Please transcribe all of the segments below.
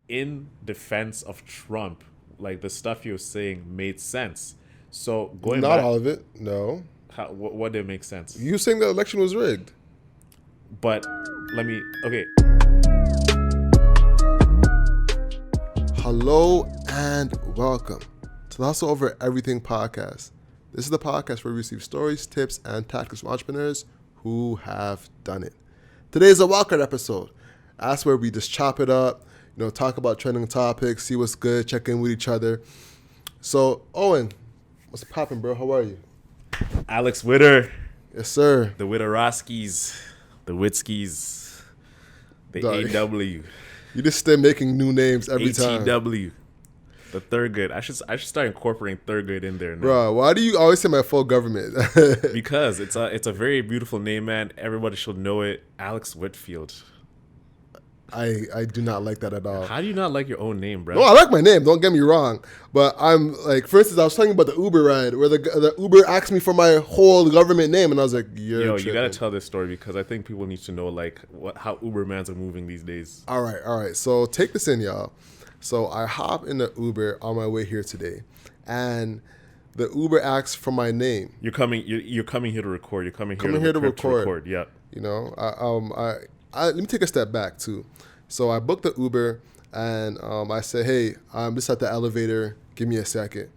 in defense of Trump, like the stuff he was saying made sense. So going Not back, all of it. No. what did make sense? You saying the election was rigged. But okay. Hello and welcome to the Hustle Over Everything podcast. This is the podcast where we receive stories, tips, and tactics from entrepreneurs who have done it. Today is a Wildcard episode. That's where we just chop it up, talk about trending topics, see what's good, check in with each other. So, Owen, what's poppin', bro? How are you? Alex Witter. Yes, sir. The Witteroskis. The Witskis. The Dog. AW. You just stay making new names every time. ATW. The Thurgood. I should start incorporating Thurgood in there now. Bro, why do you always say my full government? Because it's a very beautiful name, man. Everybody should know it. Alex Whitfield. I do not like that at all. How do you not like your own name, bro? No, I like my name. Don't get me wrong. But I'm like, for instance, I was talking about the Uber ride where the Uber asked me for my whole government name, and I was like, Yo, you gotta tell this story because I think people need to know like how Ubermans are moving these days. All right. So take this in, y'all. So I hop in the Uber on my way here today, and the Uber asks for my name. You're coming here to record. You're coming here to record. Yeah. Let me take a step back too. So I booked the Uber, and I said, hey, I'm just at the elevator. Give me a second.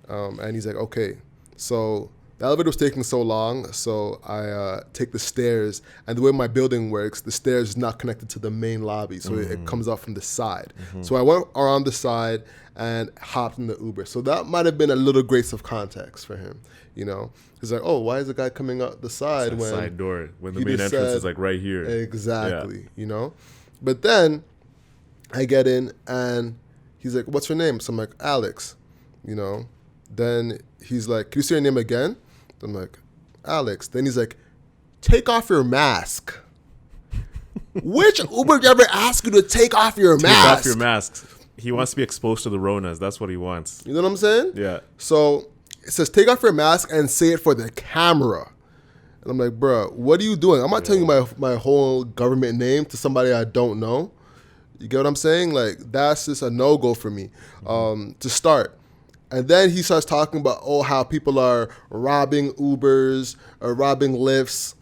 And he's like, okay. So the elevator was taking so long, so I take the stairs. And the way my building works, the stairs is not connected to the main lobby, so it comes out from the side. So I went around the side and hopped in the Uber. So that might have been a little grace of context for him, He's like, oh, why is the guy coming out the side when side door when the main entrance is like right here? Exactly, But then I get in and he's like, what's your name? So I'm like, Alex, Then he's like, can you say your name again? I'm like, Alex. Then he's like, take off your mask. Which Uber driver asked you to take off your mask? Take off your mask. He wants to be exposed to the Ronas. That's what he wants. You know what I'm saying? Yeah. So it says, take off your mask and say it for the camera. And I'm like, bro, what are you doing? I'm not telling you my whole government name to somebody I don't know. You get what I'm saying? Like, that's just a no-go for me to start. And then he starts talking about, how people are robbing Ubers or robbing Lyfts.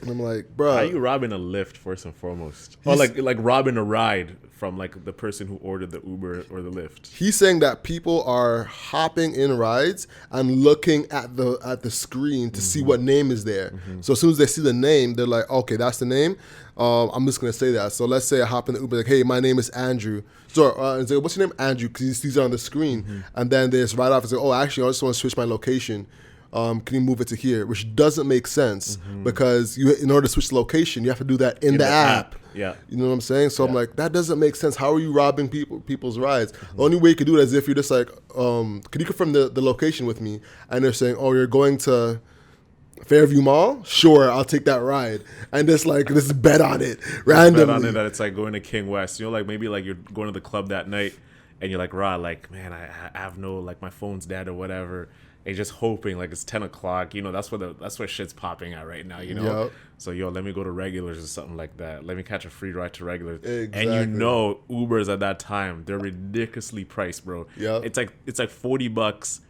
And I'm like, bro. How are you robbing a Lyft, first and foremost? Or like robbing a ride from like the person who ordered the Uber or the Lyft? He's saying that people are hopping in rides and looking at the screen to see what name is there. So as soon as they see the name, they're like, okay, that's the name. I'm just going to say that. So let's say I hop in the Uber, like, hey, my name is Andrew. So it's like, what's your name? Andrew, because he sees it on the screen. And then they just right off and say, actually, I just want to switch my location. Can you move it to here? Which doesn't make sense because in order to switch the location, you have to do that in the app. Yeah. You know what I'm saying? So I'm like, that doesn't make sense. How are you robbing people's rides? The only way you can do it is if you're just like, can you confirm the location with me? And they're saying, you're going to Fairview Mall? Sure, I'll take that ride. And just bet on it randomly. Bet on it that it's like going to King West. Like maybe like you're going to the club that night and you're like, like, man, I have no, like my phone's dead or whatever. And just hoping like it's 10 o'clock, that's where shit's popping at right now, Yep. So let me go to Regulars or something like that. Let me catch a free ride to Regulars. Exactly. And Ubers at that time, they're ridiculously priced, bro. Yep. It's like $40.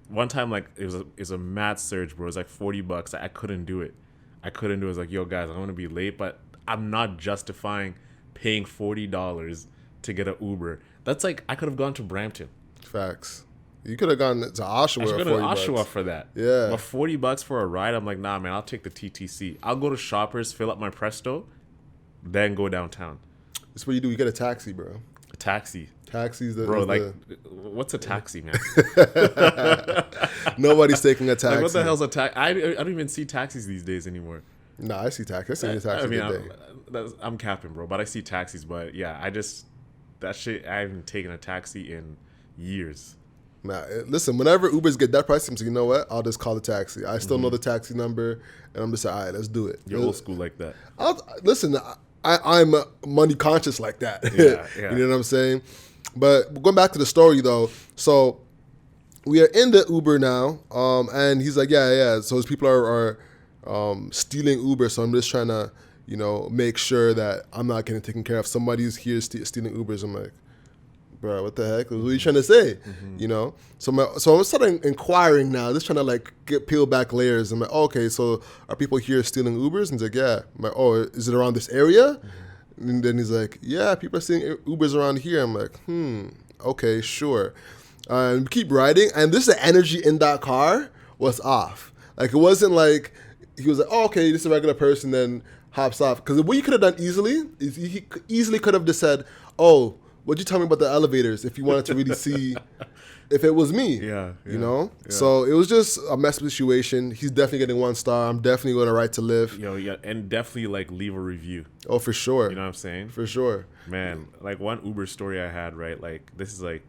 One time like it was a mad surge, bro. It was like $40. I couldn't do it. I was like, yo guys, I'm gonna be late, but I'm not justifying paying $40 to get an Uber. That's like I could have gone to Brampton. Facts. You could have gone to Oshawa. I should go to Oshawa for that. Yeah. But $40 for a ride, I'm like, nah, man, I'll take the TTC. I'll go to Shoppers, fill up my Presto, then go downtown. That's what you do. You get a taxi, bro. A taxi. Taxi's what's a taxi, man? Nobody's taking a taxi. Like, what the hell's a taxi? I don't even see taxis these days anymore. No, I see taxis. I see taxis. I mean, I'm capping, bro. But I see taxis. But yeah, that shit. I haven't taken a taxi in years. Nah, listen, whenever Ubers get that price, I'm like, you know what? I'll just call the taxi. I still know the taxi number, and I'm just like, all right, let's do it. You're old school like that. Listen, I'm money conscious like that. Yeah. You know what I'm saying? But going back to the story, though, so we are in the Uber now, and he's like, yeah. So his people are stealing Uber, so I'm just trying to, make sure that I'm not getting taken care of. Somebody's here stealing Ubers. I'm like, bro, what the heck? What are you trying to say? So I'm starting inquiring now, just trying to like peel back layers. I'm like, okay, so are people here stealing Ubers? And he's like, yeah. I'm like, oh, is it around this area? And then he's like, yeah, people are stealing Ubers around here. I'm like, okay, sure. And keep riding, and this the energy in that car was off. Like, it wasn't like he was like, oh, okay, this is a regular person, then hops off. Because what you could have done easily is he easily could have just said, oh, what'd you tell me about the elevators if you wanted to really see if it was me? Yeah. Yeah. So it was just a messed situation. He's definitely getting 1 star. I'm definitely going to Right to Live. Yeah, and definitely like leave a review. Oh, for sure. You know what I'm saying? For sure. Man, like one Uber story I had, right? Like, this is like,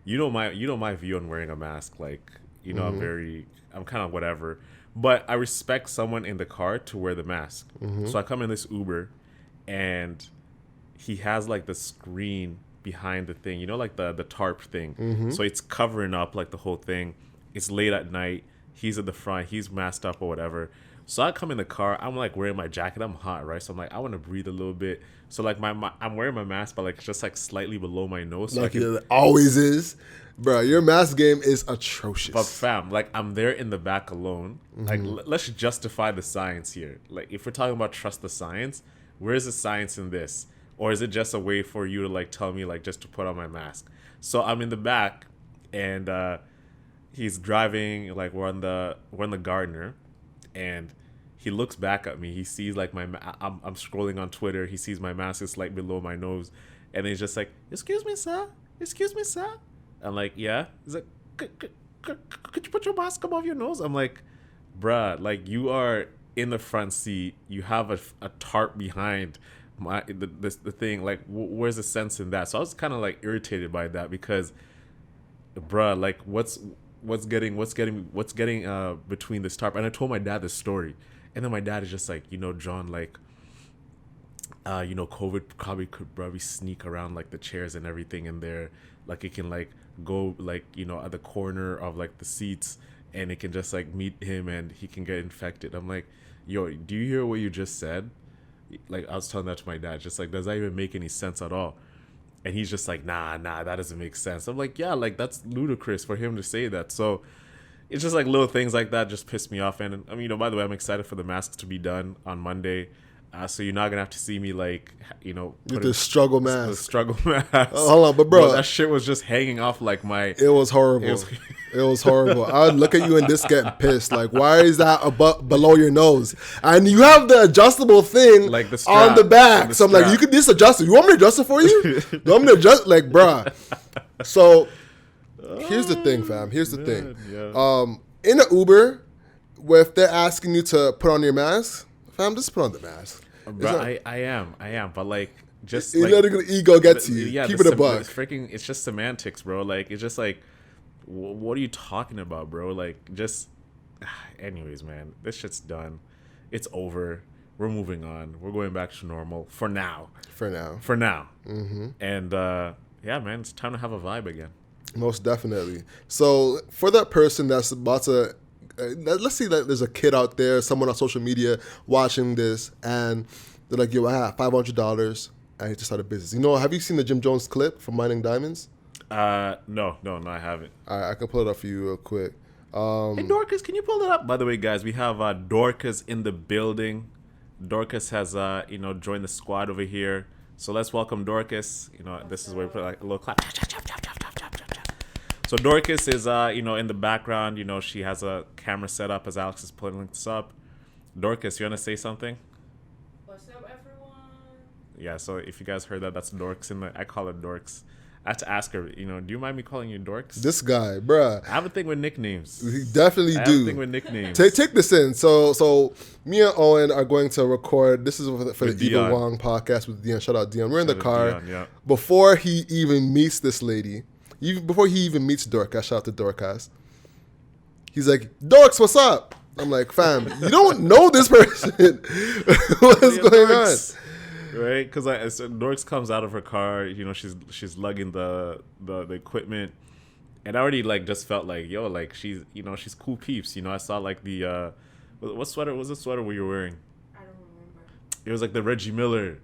my view on wearing a mask. Like, I'm kind of whatever. But I respect someone in the car to wear the mask. So I come in this Uber, and he has like the screen behind the thing, like the tarp thing. So it's covering up like the whole thing. It's late at night. He's at the front. He's masked up or whatever. So I come in the car. I'm like wearing my jacket. I'm hot, right? So I'm like, I want to breathe a little bit. So like I'm wearing my mask, but like it's just like slightly below my nose. So like it always is. Bro, your mask game is atrocious. But fam, like I'm there in the back alone. Like let's justify the science here. Like if we're talking about trust the science, where's the science in this? Or is it just a way for you to like tell me like just to put on my mask? So I'm in the back, and he's driving. Like we're in the Gardner, and he looks back at me. He sees like I'm scrolling on Twitter. He sees my mask is like below my nose, and he's just like, "Excuse me, sir. Excuse me, sir." I'm like, "Yeah." He's like, "Could you put your mask above your nose?" I'm like, "Bruh, like you are in the front seat. You have a tarp behind the thing. Like, where's the sense in that?" So I was kind of like irritated by that because, bruh, like what's getting between this tarp? And I told my dad this story, and then my dad is just like, John, like, COVID could probably sneak around like the chairs and everything in there. Like it can like go like at the corner of like the seats, and it can just like meet him and he can get infected. I'm like, yo, do you hear what you just said? Like I was telling that to my dad, just like, does that even make any sense at all? And he's just like, nah, that doesn't make sense. I'm like, yeah, like that's ludicrous for him to say that. So it's just like little things like that just piss me off. And I mean, by the way, I'm excited for the masks to be done on Monday. So you're not gonna have to see me like, with the struggle mask. The struggle mask. Oh, hold on, but bro, that shit was just hanging off like my. It was horrible. It was horrible. I would look at you and just get pissed. Like, why is that below your nose? And you have the adjustable thing like the strap, on the back. So I'm like, you could just adjust it. You want me to adjust it for you? You want me to adjust? Like, bruh. So here's the thing, fam. Here's the thing. Yeah. In an Uber, if they're asking you to put on your mask, fam, just put on the mask. Bro, I am, but like, just you like, let the ego get to you. Yeah, keep it a buck. It's just semantics, bro. Like, it's just like, what are you talking about, bro? Like, just, anyways, man, this shit's done. It's over. We're moving on. We're going back to normal for now. Mm-hmm. And yeah, man, it's time to have a vibe again. Most definitely. So for that person that's about to. Let's see that there's a kid out there, someone on social media watching this, and they're like, yo, I have $500. I need to start a business. Have you seen the Jim Jones clip from Mining Diamonds? No, I haven't. All right, I can pull it up for you real quick. Hey, Dorcas, can you pull it up? By the way, guys, we have Dorcas in the building. Dorcas has, joined the squad over here. So let's welcome Dorcas. This is where we put like a little clap. So Dorcas is, in the background. She has a camera set up as Alex is putting this up. Dorcas, you want to say something? What's up, everyone? Yeah, so if you guys heard that, that's Dorks. I call her Dorks. I have to ask her, do you mind me calling you Dorks? This guy, bruh. I have a thing with nicknames. We definitely do. I have a thing with nicknames. Take this in. So me and Owen are going to record. This is for the Evil Wong podcast with Dion. Shout out, Dion. We're in the car. Dion, yeah. Before he even meets this lady, before he even meets Dorcas, shout out to Dorcas, he's like, Dorks, what's up? I'm like, fam, you don't know this person. What's going on? Right? Because Dorks comes out of her car, she's lugging the equipment. And I already like just felt like, yo, like she's cool peeps. I saw like the, what sweater was the sweater you were wearing? I don't remember. It was like the Reggie Miller.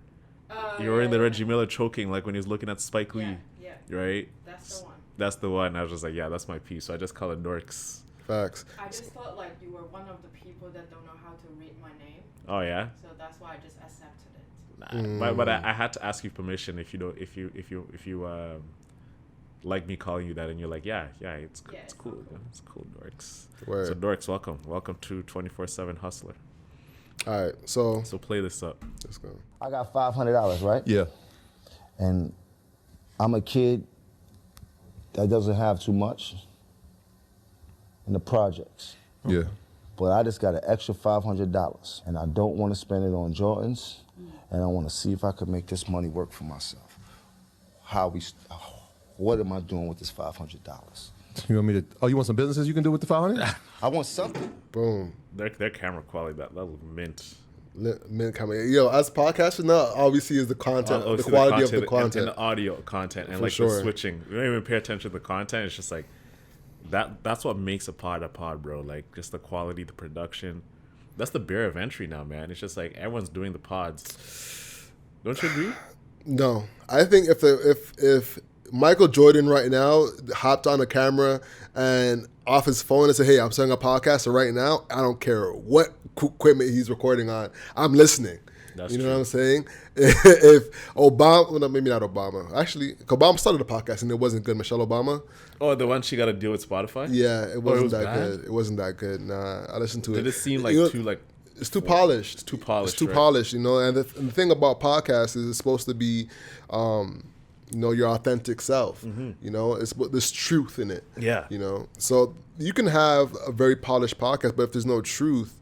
You were in the Reggie Miller choking, like when he was looking at Spike Lee. Yeah. Right? That's the one. That's the one. I was just like, yeah, that's my piece. So I just call it Dorks. Facts. I just thought like you were one of the people that don't know how to read my name. Oh yeah. So that's why I just accepted it. Nah, but I had to ask you permission if you like me calling you that, and you're like, yeah, it's cool. It's cool, Dorks. Word. So Dorks, welcome to 24/7 Hustler. All right, so play this up. let's go. I got $500, right? Yeah. And I'm a kid that doesn't have too much in the projects. Yeah. But I just got an extra $500, and I don't want to spend it on Jordans, and I want to see if I could make this money work for myself. What am I doing with this $500? You want me to? Oh, you want some businesses you can do with the 500? I want something. Boom. Their camera quality, that was mint. Mint coming. Yo, as podcasters now, all we see is the content, the quality of the content, and the audio content, and For like sure. the switching. We don't even pay attention to the content. It's just like that's what makes a pod, bro. Like just the quality, the production. That's the barrier of entry now, man. It's just like everyone's doing the pods. Don't you agree? No, I think if Michael Jordan right now hopped on a camera and off his phone and said, "Hey, I'm starting a podcast," so right now I don't care what equipment he's recording on, I'm listening. That's you know true. what I'm saying? If Obama, well, no, maybe not Obama. Actually, Obama started a podcast and it wasn't good. Michelle Obama. Oh, the one she got to deal with Spotify. Yeah, it wasn't was that bad? good. It wasn't that good. Nah, I listened to it. Did it seem like You know, too like? It's too polished. It's too polished. It's too right? polished, you know. And the thing about podcasts is it's supposed to be, you know, your authentic self. You know, there's truth in it. Yeah. You know, so you can have a very polished podcast, but if there's no truth,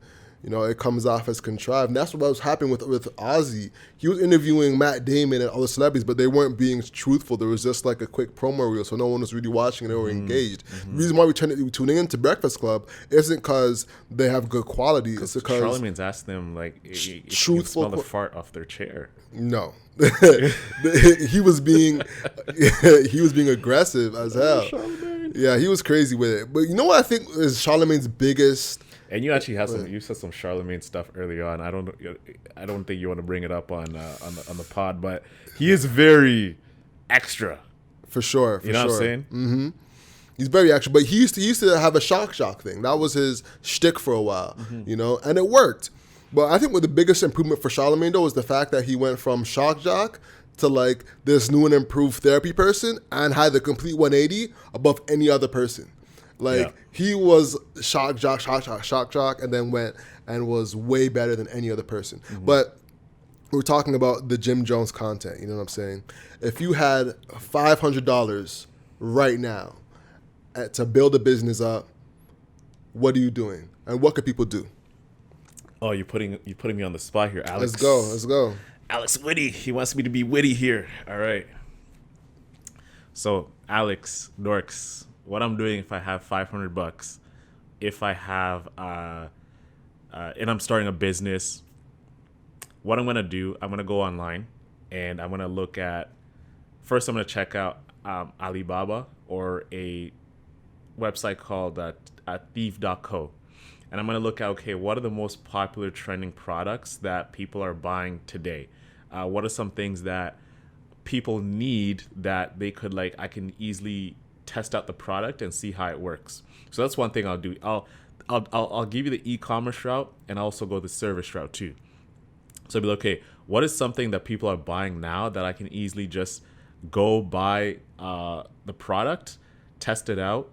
you know, it comes off as contrived. And that's what was happening with Ozzy. He was interviewing Matt Damon and other celebrities, but they weren't being truthful. There was just like a quick promo reel, so no one was really watching and they were engaged. The reason why we're tuning into Breakfast Club isn't because they have good quality. It's because Charlamagne's asked them like, if you can truthful smell the fart off their chair. no, he was being aggressive as hell. Yeah, he was crazy with it. But you know what I think is Charlamagne's biggest. And you actually had you said some Charlemagne stuff early on. I don't think you want to bring it up on the pod, but he is very extra. For sure. You know what I'm saying? Mm-hmm. He's very extra, but he used to have a shock thing. That was his shtick for a while, you know, and it worked. But I think what the biggest improvement for Charlemagne though was the fact that he went from shock jock to like this new and improved therapy person and had the complete 180 above any other person. Like he was shock jock, and then went and was way better than any other person. But we're talking about the Jim Jones content. You know what I'm saying? If you had $500 right now to build a business up, what are you doing? And what could people do? Oh, you're putting me on the spot here, Alex. Let's go. Alex Witty. He wants me to be witty here. All right. So, Alex Dorks, what I'm doing if I have $500, if I have, and I'm starting a business, what I'm going to do, I'm going to go online and I'm going to look at, first I'm going to check out Alibaba or a website called thief.co. And I'm going to look at, okay, what are the most popular trending products that people are buying today? What are some things that people need that they could I can easily test out the product and see how it works. So that's one thing I'll do. I'll give you the e-commerce route and I'll also go the service route too. So I'll be like, okay, what is something that people are buying now that I can easily just go buy the product, test it out,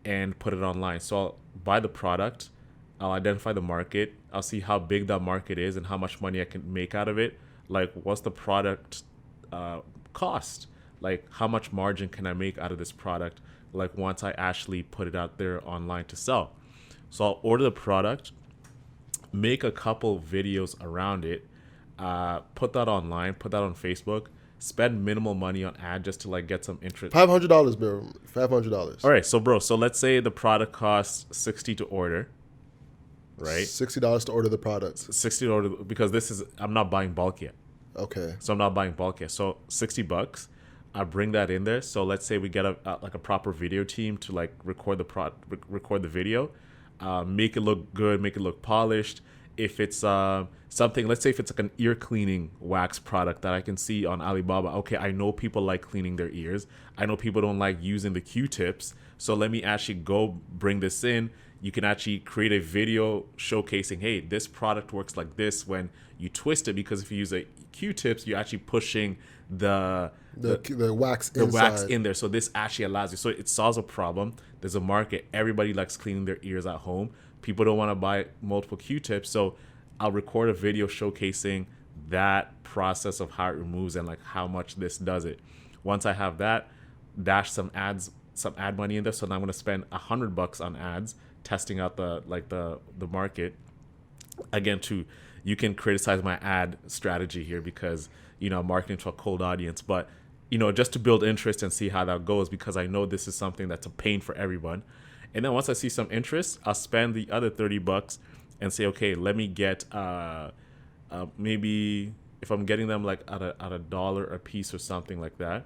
and put it online. So I'll buy the product, I'll identify the market, I'll see how big that market is and how much money I can make out of it. Like, what's the product cost? Like, how much margin can I make out of this product, like, once I actually put it out there online to sell? So I'll order the product, make a couple videos around it, put that online, put that on Facebook, spend minimal money on ad just to get some interest. $500, bro. $500. All right, so bro, so let's say the product costs $60 to order, right? $60 to order the product. $60 to order, because I'm not buying bulk yet. Okay. So I'm not buying bulk yet. So $60, I bring that in there. So let's say we get a proper video team to record the video, make it look good, make it look polished, if it's something, let's say if it's like an ear cleaning wax product that I can see on Alibaba, okay, I know people like cleaning their ears. I know people don't like using the Q-tips. So let me actually go bring this in. You can actually create a video showcasing, hey, this product works like this when you twist it, because if you use a Q-tips, you're actually pushing the wax the wax inside. in there. So this actually allows you. So it solves a problem. There's a market. Everybody likes cleaning their ears at home. People don't want to buy multiple Q-tips. So I'll record a video showcasing that process of how it removes and like how much this does it. Once I have that, dash some ads, some ad money in there. So now I'm going to spend $100 on ads, testing out the market. Again, too, you can criticize my ad strategy here because, you know, I'm marketing to a cold audience, but, you know, just to build interest and see how that goes, because I know this is something that's a pain for everyone. And then once I see some interest, I'll spend the other $30 and say, okay, let me get maybe if I'm getting them like at a dollar a piece or something like that,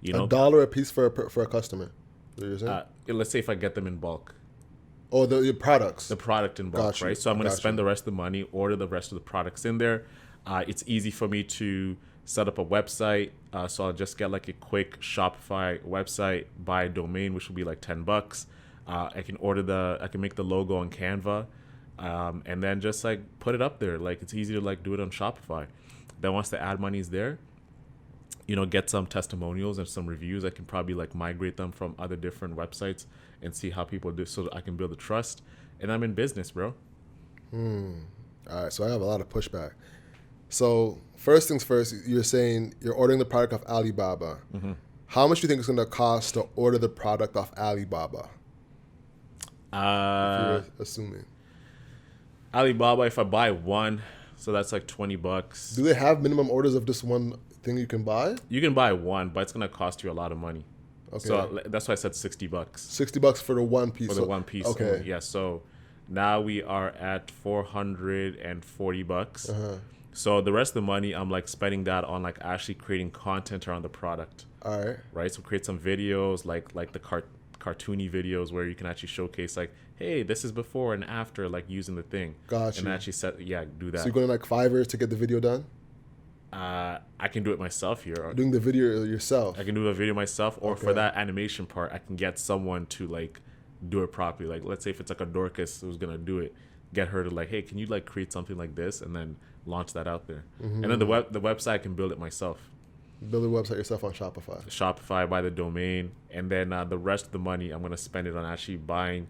you know, $1 a piece for a customer. What you're saying? let's say if I get them in bulk. Oh, the products. The product in bulk, Got you. right? So I'm going to Got spend you. the rest of the money, order the rest of the products in there. It's easy for me to set up a website. So I'll just get like a quick Shopify website, buy a domain, which will be like $10. I can make the logo on Canva, and then just like put it up there. Like it's easy to like do it on Shopify. Then once the ad money is there, you know, get some testimonials and some reviews. I can probably like migrate them from other different websites and see how people do, so that I can build the trust. And I'm in business, bro. All right, so I have a lot of pushback. So first things first, you're saying you're ordering the product off Alibaba. Mm-hmm. How much do you think it's going to cost to order the product off Alibaba? If you're assuming. Alibaba, if I buy one, so that's like $20. Do they have minimum orders of this one thing you can buy? You can buy one, but it's gonna cost you a lot of money. Okay. So that's why I said $60 $60 for the one piece. for the one piece. Okay. Only. Yeah. So now we are at $440. So the rest of the money, I'm like spending that on like actually creating content around the product. All right. Right. So create some videos like the cartoony videos where you can actually showcase like, hey, this is before and after, like using the thing. Got And you. actually do that. So you're going to like Fiverr to get the video done? I can do it myself here. Doing the video yourself? I can do a video myself, or Okay. for that animation part, I can get someone to like do it properly. Like let's say if it's like a Dorcas who's gonna do it, get her to like, hey, can you like create something like this and then launch that out there. And then the website I can build it myself. Build a website yourself on Shopify. Shopify, buy the domain, and then the rest of the money I'm gonna spend it on actually buying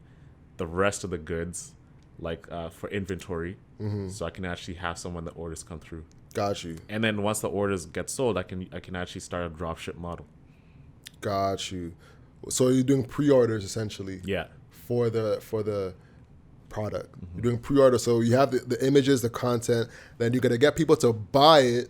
the rest of the goods, like for inventory, so I can actually have someone that orders come through. Got you. And then once the orders get sold, I can actually start a dropship model. Got you. So you're doing pre-orders essentially. Yeah. For the product. You're doing pre-order, so you have the images, the content. Then you're gonna get people to buy it,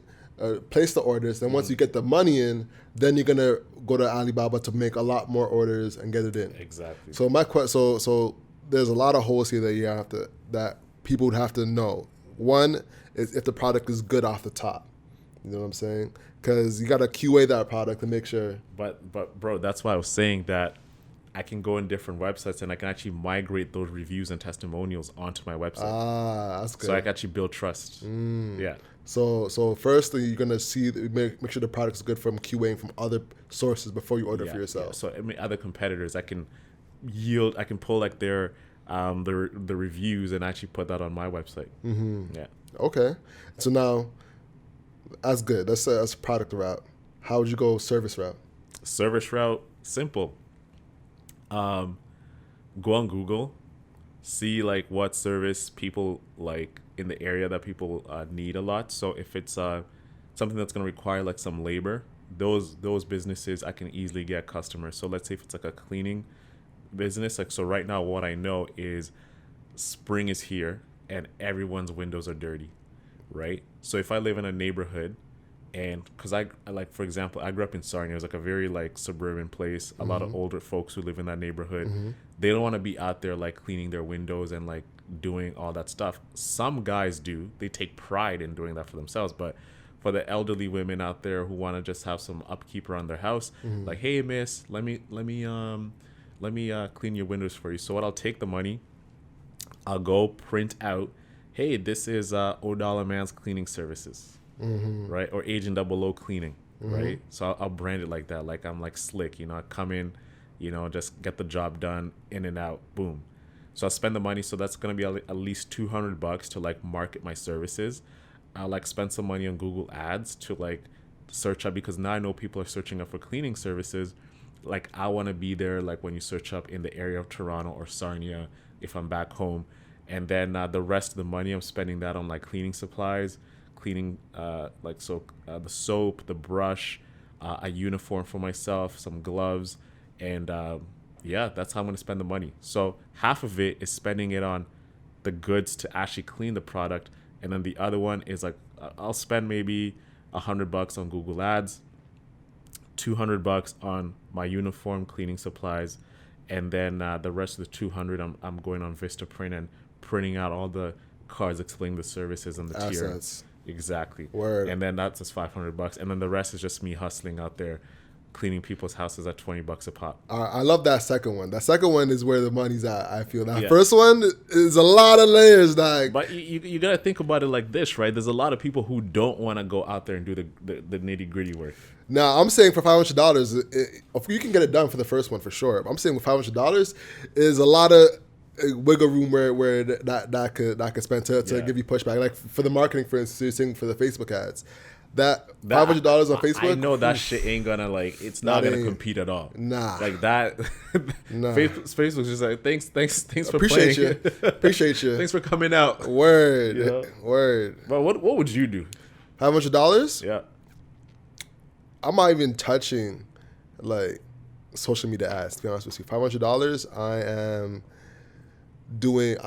place the orders. Then once you get the money in, then you're gonna go to Alibaba to make a lot more orders and get it in. Exactly. So my question, so there's a lot of holes here that people would have to know. One is if the product is good off the top. You know what I'm saying? Because you got to QA that product to make sure. But bro, that's why I was saying that I can go in different websites and I can actually migrate those reviews and testimonials onto my website. Ah, that's good. So I can actually build trust. Yeah. So firstly, you're gonna see make sure the product is good from QAing from other sources before you order for yourself. Yeah. So I mean, other competitors, I can pull like their the reviews and actually put that on my website. Yeah. Okay. So now, that's good. That's a product route. How would you go service route? Service route, simple. Go on Google, see like what service people like in the area that people need a lot. So if it's something that's going to require like some labor, those businesses I can easily get customers. So let's say if it's like a cleaning business, like so right now what I know is spring is here and everyone's windows are dirty, right? So if I live in a neighborhood, and because I like, for example, I grew up in Sarnia. It was like a very like suburban place. A lot of older folks who live in that neighborhood. They don't want to be out there like cleaning their windows and like doing all that stuff. Some guys do. They take pride in doing that for themselves. But for the elderly women out there who want to just have some upkeep around their house, like, hey miss, let me clean your windows for you. So what, I'll take the money, I'll go print out hey, this is O'Dollar Man's Cleaning Services, right? Or Agent Double O Cleaning, right? So I'll brand it like that. Like I'm like slick, I come in, just get the job done, in and out, boom. So I'll spend the money. So that's going to be at least $200 to like market my services. I'll like spend some money on Google Ads to like search up, because now I know people are searching up for cleaning services. Like I want to be there, like when you search up in the area of Toronto or Sarnia, if I'm back home. And then the rest of the money, I'm spending that on like cleaning supplies, cleaning the soap, the brush, a uniform for myself, some gloves, and that's how I'm going to spend the money. So half of it is spending it on the goods to actually clean the product, and then the other one is like I'll spend maybe $100 on Google Ads, $200 on my uniform, cleaning supplies, and then the rest of the $200 I'm going on Vistaprint and printing out all the cards explaining the services and the Assets. tier. Exactly. Word. And then that's just $500, and then the rest is just me hustling out there, cleaning people's houses at $20 a pop. I love that second one. That second one is where the money's at. I feel that Yeah. first one is a lot of layers, dog. But you gotta think about it like this, right? There's a lot of people who don't want to go out there and do the nitty gritty work. Now I'm saying for $500, you can get it done for the first one for sure. I'm saying with $500 is a lot of wiggle room where that could spend to give you pushback. Like for the marketing, for instance, you're saying for the Facebook ads, that $500 on Facebook. I know that shit ain't gonna it's not gonna compete at all. Nah. Like that. Nah. Facebook's just like thanks for Appreciate playing. you. Appreciate you. Thanks for coming out. Word. Word. But what would you do? $500? Yeah. I'm not even touching like social media ads, to be honest with you. $500, I am doing.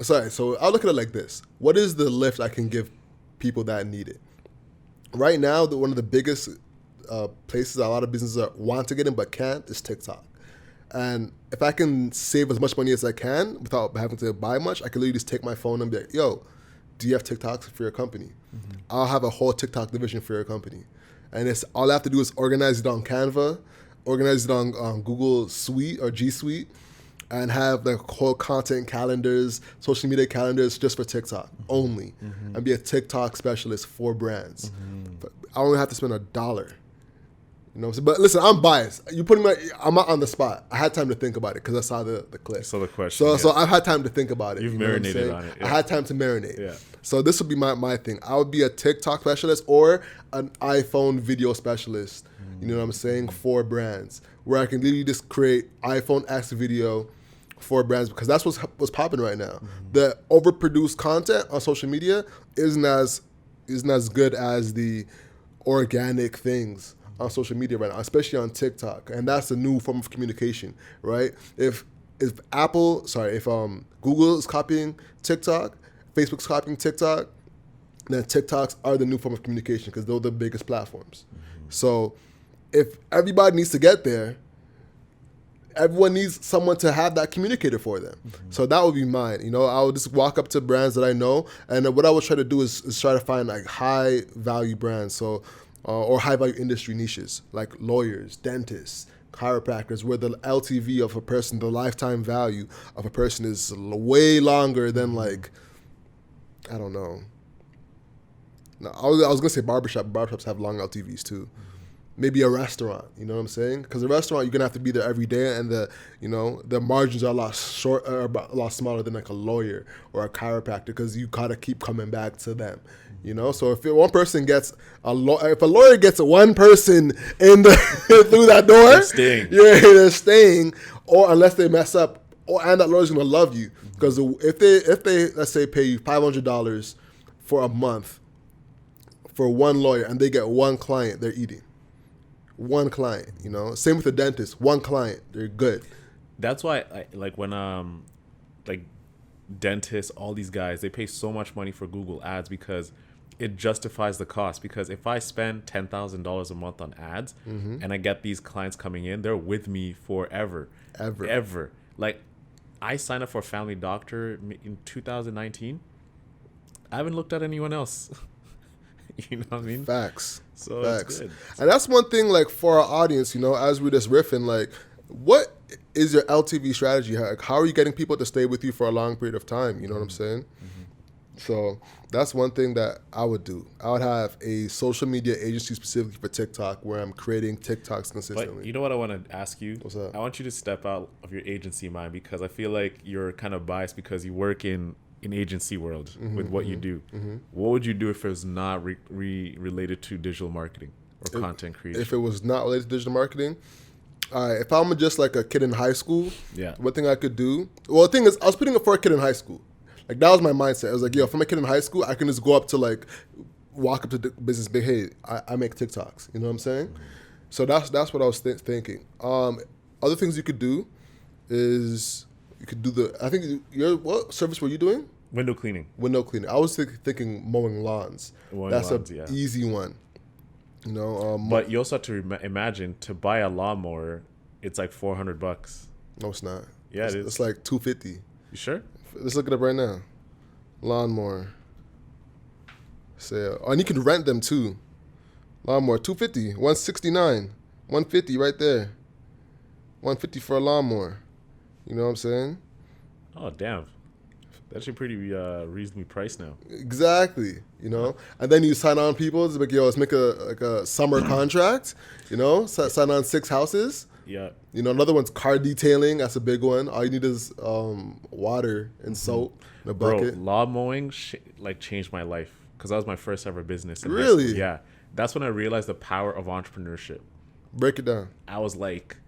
So I'll look at it like this: what is the lift I can give people that need it? Right now, one of the biggest places a lot of businesses want to get in but can't is TikTok. And if I can save as much money as I can without having to buy much, I can literally just take my phone and be like, yo, do you have TikToks for your company? Mm-hmm. I'll have a whole TikTok division for your company. And it's all I have to do is organize it on Canva, organize it on Google Suite or G Suite, and have the whole content calendars, social media calendars just for TikTok only, and be a TikTok specialist for brands. But I only have to spend $1. You know what I'm saying? But listen, I'm biased. I'm not on the spot. I had time to think about it because I saw the clip. So the question. So I've had time to think about it. You've you know marinated on it. Yeah. I had time to marinate. Yeah. So this would be my thing. I would be a TikTok specialist or an iPhone video specialist. You know what I'm saying? For brands, where I can literally just create iPhone X video for brands, because that's what's popping right now. The overproduced content on social media isn't as good as the organic things on social media right now, especially on TikTok, and that's a new form of communication, right? If Google is copying TikTok, Facebook's copying TikTok, then TikToks are the new form of communication because they're the biggest platforms. So if everybody needs to get there, everyone needs someone to have that communicator for them. So that would be mine. I would just walk up to brands that I know, and what I would try to do is try to find like high value brands, or high value industry niches like lawyers, dentists, chiropractors, where the LTV of a person, the lifetime value of a person is way longer than like, I don't know. No, I was gonna say barbershop. Barbershops have long LTVs too. Maybe a restaurant, you know what I'm saying? Because a restaurant, you're gonna have to be there every day, and the margins are a lot smaller than like a lawyer or a chiropractor, because you gotta keep coming back to them, So if one person gets if a lawyer gets one person in through that door, they're staying, or unless they mess up, and that lawyer's gonna love you, because if they let's say pay you $500 for a month for one lawyer, and they get one client, they're eating. One client, Same with the dentist. One client, they're good. That's why, when dentists, all these guys, they pay so much money for Google Ads because it justifies the cost. Because if I spend $10,000 a month on ads and I get these clients coming in, they're with me forever. Ever. Like, I signed up for a family doctor in 2019. I haven't looked at anyone else. You know what I mean? Facts. So Facts. It's good. And that's one thing, like, for our audience, as we're just riffing, like, what is your LTV strategy? How are you getting people to stay with you for a long period of time? You know what I'm saying? So that's one thing that I would do. I would have a social media agency specifically for TikTok where I'm creating TikToks consistently. But you know what I want to ask you? What's that? I want you to step out of your agency mind, because I feel like you're kind of biased because you work in an agency world with what you do. What would you do if it was not related to digital marketing or content creation? If it was not related to digital marketing, all right, if I'm just like a kid in high school, Yeah. one thing I could do, well, the thing is, I was putting it for a kid in high school. Like, that was my mindset. I was like, yo, if I'm a kid in high school, I can just go up to, like, walk up to the business, big, hey, I make TikToks. You know what I'm saying? So that's what I was thinking. Other things you could do is you could do what service were you doing? Window cleaning. Window cleaning. I was thinking mowing lawns. Mowing That's lawns, an yeah. easy one. You know, But you also have to imagine, to buy a lawnmower, it's like $400. no, it's not. Yeah, it is. It's like $250. You sure? Let's look it up right now. Lawnmower sale. Oh, and you can rent them too. Lawnmower, $250, $169, $150 right there. $150 for a lawnmower. You know what I'm saying? Oh, damn. That's actually pretty reasonably priced now. Exactly. You know, and then you sign on people. It's like, yo, let's make a summer contract. You know, sign on 6 houses. Yeah. You know, another one's car detailing. That's a big one. All you need is water and soap in a bucket. Bro, lawn mowing changed my life, because that was my first ever business. In high Really? school. Yeah. That's when I realized the power of entrepreneurship. Break it down. I was like,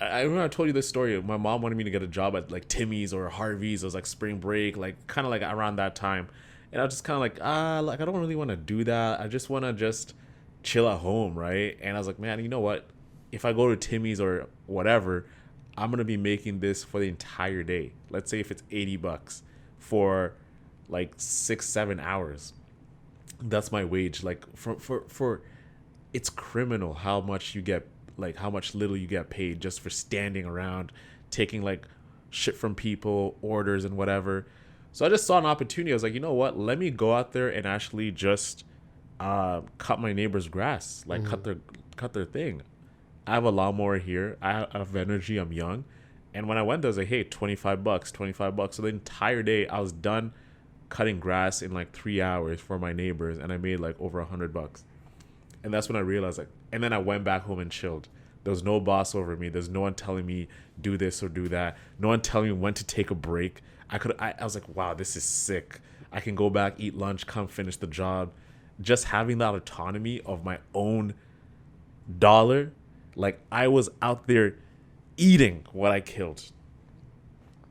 I remember I told you this story. My mom wanted me to get a job at like Timmy's or Harvey's. It was like spring break, like kind of like around that time. And I was just kind of like, like I don't really want to do that. I just want to just chill at home, right? And I was like, man, you know what? If I go to Timmy's or whatever, I'm going to be making this for the entire day. Let's say if it's $80 for like 6-7 hours. That's my wage. Like for it's criminal how much you get, like how much little you get paid just for standing around, taking like shit from people, orders and whatever. So I just saw an opportunity. I was like, you know what? Let me go out there and actually just cut my neighbor's grass, like cut their thing. I have a lawnmower here. I have energy. I'm young. And when I went there, I was like, hey, $25. So the entire day I was done cutting grass in like 3 hours for my neighbors. And I made like over $100. And that's when I realized, like, and then I went back home and chilled. There was no boss over me. There's no one telling me do this or do that. No one telling me when to take a break. I was like, wow, this is sick. I can go back, eat lunch, come finish the job. Just having that autonomy of my own dollar. Like, I was out there eating what I killed.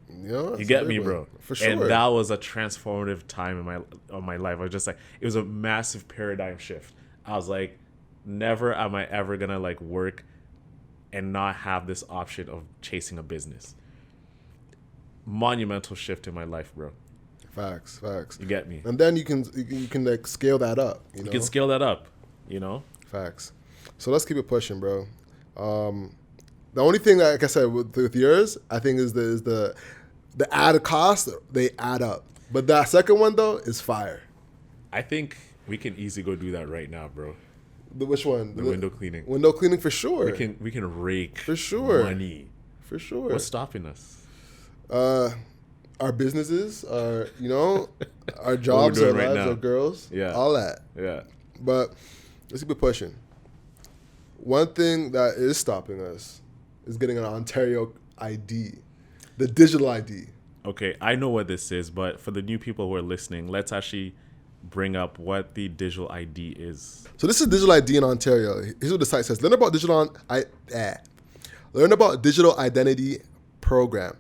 Yeah, You get me, bro? For sure. And that was a transformative time in my life. I was just like, it was a massive paradigm shift. I was like, never am I ever gonna like work and not have this option of chasing a business. Monumental shift in my life, bro. Facts. You get me? And then you can like scale that up. You know? You can scale that up, you know? Facts. So let's keep it pushing, bro. The only thing, like I said, with yours, I think is the added cost. They add up. But that second one though is fire. I think we can easily go do that right now, bro. Which one? The window cleaning. Window cleaning for sure. We can rake For sure. money. For sure. What's stopping us? Our businesses, our jobs, our doing right lives, now. our girls, Yeah. all that. Yeah. But let's keep it pushing. One thing that is stopping us is getting an Ontario ID, the digital ID. Okay, I know what this is, but for the new people who are listening, let's actually bring up what the digital ID is. So this is digital ID in Ontario. Here's what the site says: learn about digital identity program.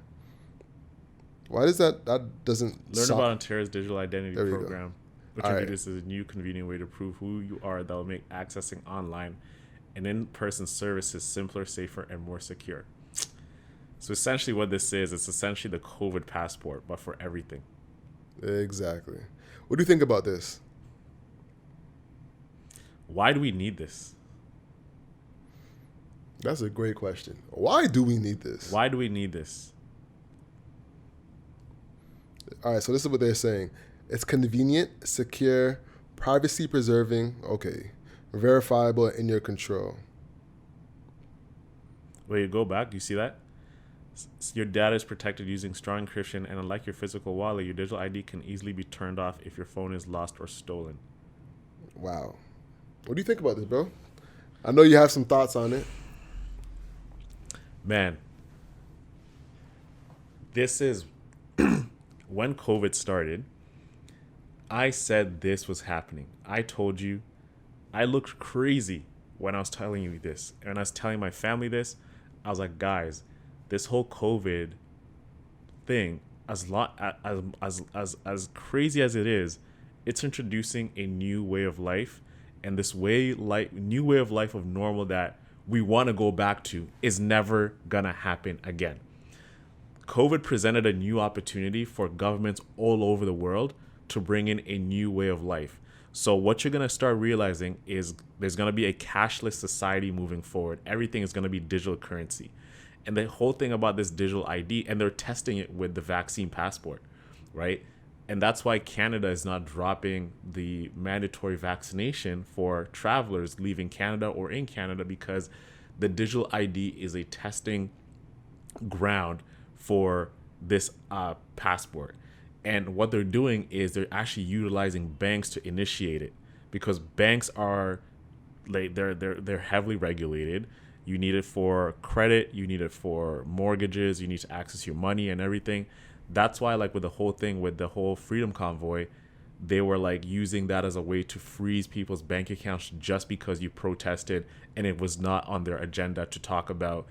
Why does that doesn't Learn stop- about Ontario's digital identity There you go. program, which All right. introduces a new convenient way to prove who you are that will make accessing online and in-person services simpler, safer, and more secure. So essentially what this is, it's essentially the COVID passport, but for everything. Exactly. What do you think about this? Why do we need this? That's a great question. Why do we need this? Why do we need this? All right, so this is what they're saying. It's convenient, secure, privacy preserving, verifiable, and in your control. Wait, go back. You see that? Your data is protected using strong encryption, and unlike your physical wallet, your digital ID can easily be turned off if your phone is lost or stolen. Wow. What do you think about this, bro? I know you have some thoughts on it. Man, this is when COVID started. I said this was happening. I told you I looked crazy when I was telling you this. And I was telling my family this. I was like, guys, this whole COVID thing, as crazy as it is, it's introducing a new way of life. And this new way of life of normal that we want to go back to is never going to happen again. COVID presented a new opportunity for governments all over the world to bring in a new way of life. So what you're going to start realizing is there's going to be a cashless society moving forward. Everything is going to be digital currency. And the whole thing about this digital ID, and they're testing it with the vaccine passport, right? And that's why Canada is not dropping the mandatory vaccination for travelers leaving Canada or in Canada, because the digital ID is a testing ground for this passport. And what they're doing is they're actually utilizing banks to initiate it, because banks are like they're heavily regulated. You need it for credit, you need it for mortgages, you need to access your money and everything. That's why, like, with the whole thing with the whole Freedom Convoy, they were like using that as a way to freeze people's bank accounts just because you protested and it was not on their agenda to talk about,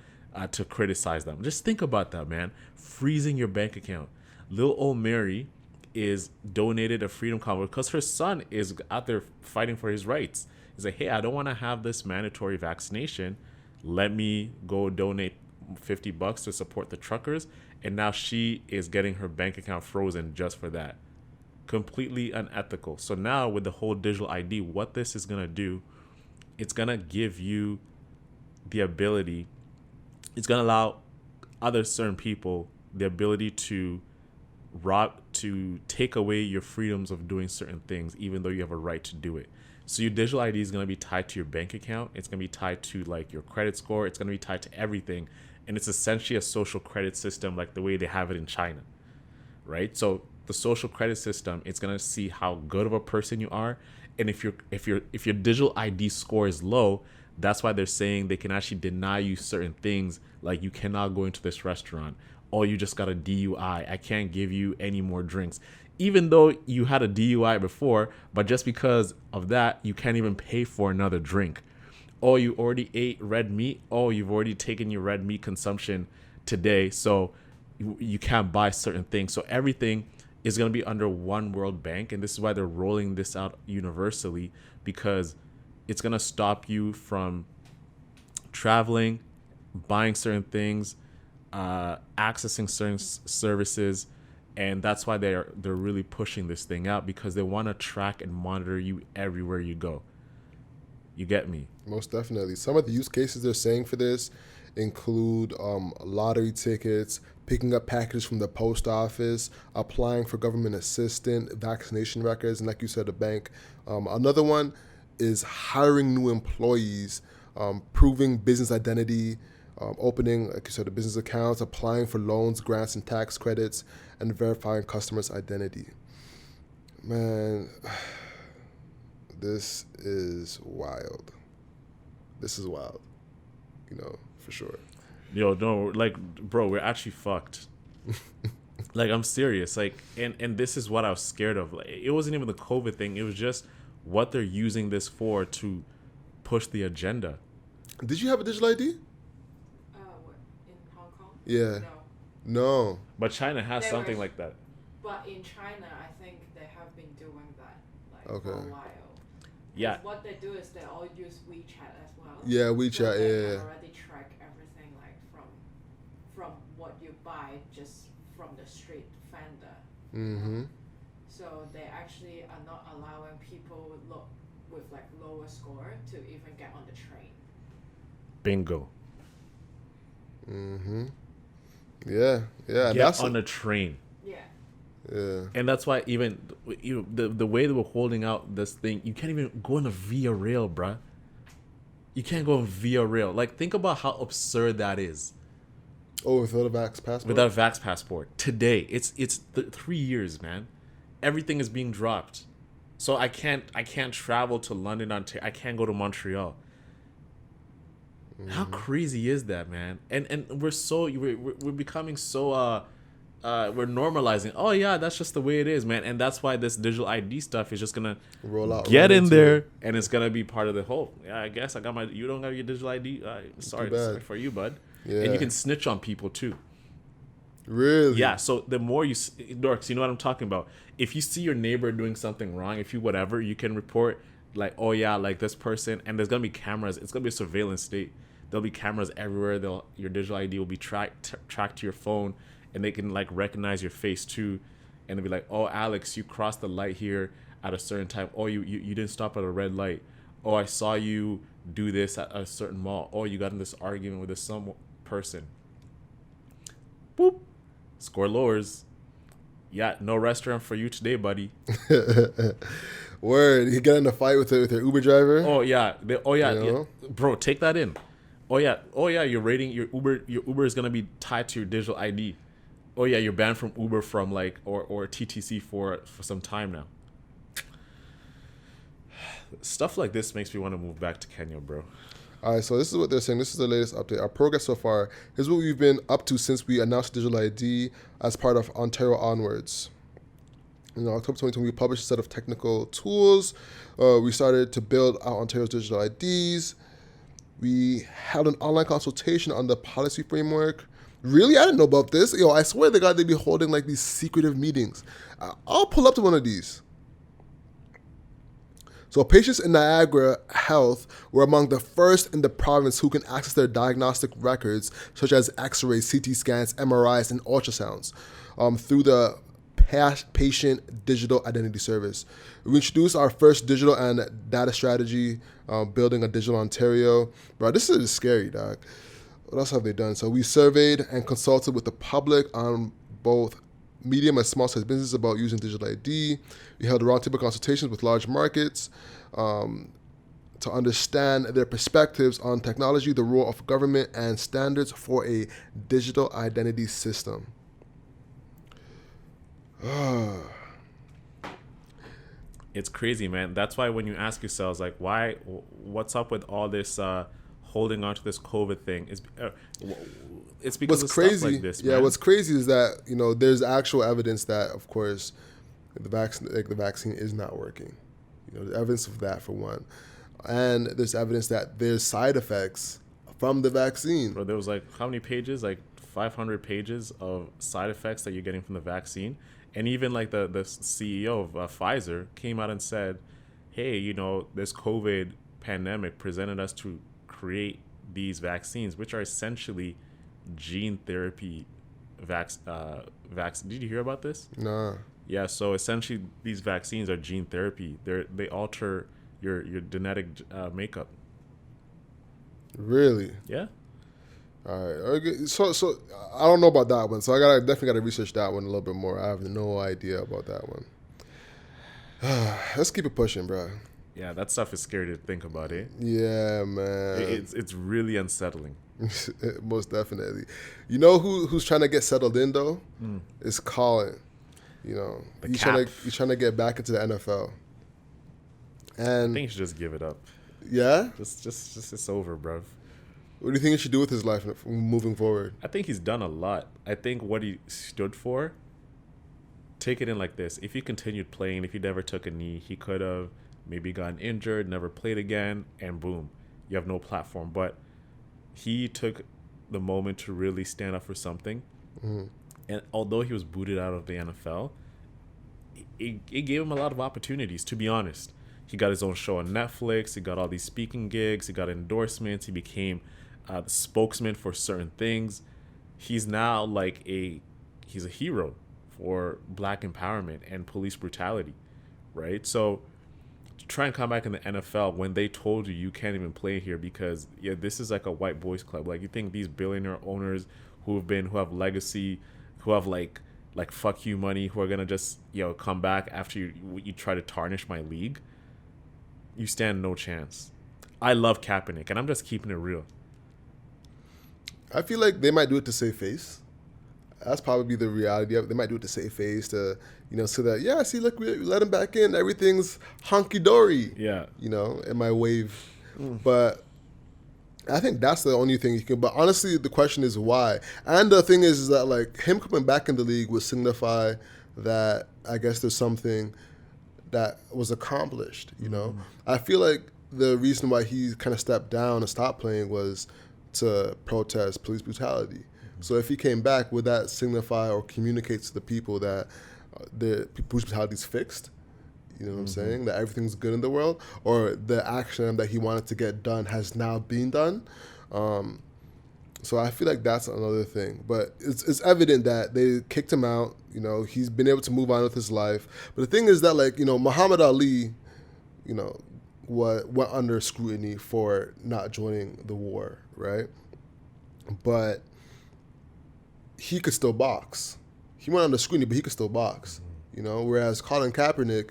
to criticize them. Just think about that, man. Freezing your bank account. Little old Mary is donated a Freedom Convoy because her son is out there fighting for his rights. He's like, hey, I don't want to have this mandatory vaccination. Let me go donate $50 to support the truckers. And now she is getting her bank account frozen just for that. Completely unethical. So now with the whole digital ID, what this is going to do, it's going to give you the ability, it's going to allow other certain people the ability to take away your freedoms of doing certain things, even though you have a right to do it. So your digital ID is going to be tied to your bank account. It's going to be tied to like your credit score. It's going to be tied to everything. And it's essentially a social credit system like the way they have it in China, right? So the social credit system, it's going to see how good of a person you are. And if your digital ID score is low, that's why they're saying they can actually deny you certain things, like you cannot go into this restaurant, or you just got a DUI. I can't give you any more drinks. Even though you had a DUI before, but just because of that, you can't even pay for another drink. Oh, you already ate red meat. Oh, you've already taken your red meat consumption today, so you can't buy certain things. So everything is going to be under one World Bank, and this is why they're rolling this out universally, because it's going to stop you from traveling, buying certain things, accessing certain services. And that's why they're really pushing this thing out, because they want to track and monitor you everywhere you go. You get me? Most definitely. Some of the use cases they're saying for this include lottery tickets, picking up packages from the post office, applying for government assistance, vaccination records, and like you said, a bank. Another one is hiring new employees, proving business identity, opening, like you said, the business accounts, applying for loans, grants, and tax credits, and verifying customers' identity. Man, this is wild. This is wild, for sure. Yo, no, like, bro, we're actually fucked. Like, I'm serious. Like, and this is what I was scared of. Like, it wasn't even the COVID thing. It was just what they're using this for to push the agenda. Did you have a digital ID? What, in Hong Kong? Yeah. No. But China has They something were- like that. But in China, I think they have been doing that for Okay. a while. Yeah. What they do is they all use WeChat as well. Yeah, So WeChat, they yeah. can already track everything, like from what you buy just from the street vendor. Mm-hmm. So they actually are not allowing people with like lower score to even get on the train. Bingo. Mm-hmm. Yeah. And Get on a train. Yeah. Yeah. And that's why even the way they were holding out this thing, you can't even go on a Via Rail, bruh. You can't go on Via Rail. Like, think about how absurd that is. Oh, without a vax passport. Without a vax passport today. It's 3 years, man. Everything is being dropped. So I can't travel to London, Ontario. I can't go to Montreal. How crazy is that, man? And we're becoming so we're normalizing. Oh yeah, that's just the way it is, man. And that's why this digital ID stuff is just gonna roll out. Get right in into there, it. and it's gonna be part of the whole. Yeah, I guess I got my. You don't got your digital ID. Sorry for you, bud. Yeah. And you can snitch on people too. Really? Yeah. So the more you, Dorks, you know what I'm talking about. If you see your neighbor doing something wrong, if you whatever, you can report like, oh yeah, like this person, and there's gonna be cameras. It's gonna be a surveillance state. There'll be cameras everywhere. Your digital ID will be tracked to your phone, and they can like recognize your face too, and they'll be like, oh Alex, you crossed the light here at a certain time. Oh, you didn't stop at a red light. Oh, I saw you do this at a certain mall. Oh, you got in this argument with this some person. Boop. Score lowers. Yeah, no restaurant for you today, buddy. Word. You get in a fight with their Uber driver. Oh yeah. You Yeah. know? Bro, take that in. Oh yeah. You're rating your Uber is gonna be tied to your digital ID. Oh yeah, you're banned from Uber from like or TTC for some time now. Stuff like this makes me want to move back to Kenya, bro. All right, so this is what they're saying. This is the latest update. Our progress so far. Here's what we've been up to since we announced digital ID as part of Ontario Onwards. In October 2020, we published a set of technical tools. We started to build out Ontario's digital IDs. We held an online consultation on the policy framework. Really? I didn't know about this. Yo, I swear to God, they'd be holding like these secretive meetings. I'll pull up to one of these. So patients in Niagara Health were among the first in the province who can access their diagnostic records, such as X-rays, CT scans, MRIs, and ultrasounds, through the Patient Digital Identity Service. We introduced our first digital and data strategy, building a digital Ontario. Bro, this is scary, dog. What else have they done? So we surveyed and consulted with the public on both medium and small-sized businesses about using digital ID. We held roundtable consultations with large markets to understand their perspectives on technology, the role of government, and standards for a digital identity system. It's crazy, man. That's why when you ask yourselves, like, what's up with all this holding on to this COVID thing? It's because What's of crazy, stuff like this, yeah, man. what's crazy is that, there's actual evidence that, of course, the vaccine is not working. There's evidence of that, for one. And there's evidence that there's side effects from the vaccine. Bro, there was like, how many pages? Like 500 pages of side effects that you're getting from the vaccine. And even like the CEO of Pfizer came out and said, hey, this COVID pandemic presented us to create these vaccines, which are essentially gene therapy vaccine. Did you hear about this? Nah. Yeah, so essentially these vaccines are gene therapy. They alter your genetic makeup. Really? Yeah. All right. Okay. So I don't know about that one. So I definitely gotta research that one a little bit more. I have no idea about that one. Let's keep it pushing, bro. Yeah, that stuff is scary to think about, eh? Yeah, man. It's really unsettling. Most definitely. You know who's trying to get settled in though? It's Colin. He's trying to get back into the NFL. And I think you should just give it up. Yeah? Just it's over, bro. What do you think he should do with his life moving forward? I think he's done a lot. I think what he stood for, take it in like this. If he continued playing, if he never took a knee, he could have maybe gotten injured, never played again, and boom, you have no platform. But he took the moment to really stand up for something. Mm-hmm. And although he was booted out of the NFL, it gave him a lot of opportunities, to be honest. He got his own show on Netflix. He got all these speaking gigs. He got endorsements. He became the spokesman for certain things. He's now he's a hero for black empowerment and police brutality, right? So to try and come back in the NFL when they told you can't even play here because this is like a white boys club. Like, you think these billionaire owners who have legacy, who have like fuck you money, who are gonna just come back after you try to tarnish my league? You stand no chance. I love Kaepernick, and I'm just keeping it real. I feel like they might do it to save face. That's probably the reality of it. They might do it to save face, to, so that, yeah, see, look, we let him back in. Everything's hunky-dory. Yeah. It might wave. But I think that's the only thing you can. But honestly, the question is why. And the thing is that, like, him coming back in the league would signify that I guess there's something that was accomplished, I feel like the reason why he kind of stepped down and stopped playing was to protest police brutality. So if he came back, would that signify or communicate to the people that the police brutality is fixed? You know what I'm saying? That everything's good in the world? Or the action that he wanted to get done has now been done? So I feel like that's another thing. But it's evident that they kicked him out. He's been able to move on with his life. But the thing is that, like, Muhammad Ali, went under scrutiny for not joining the war, right? But he could still box. He went under scrutiny, but he could still box. Whereas Colin Kaepernick,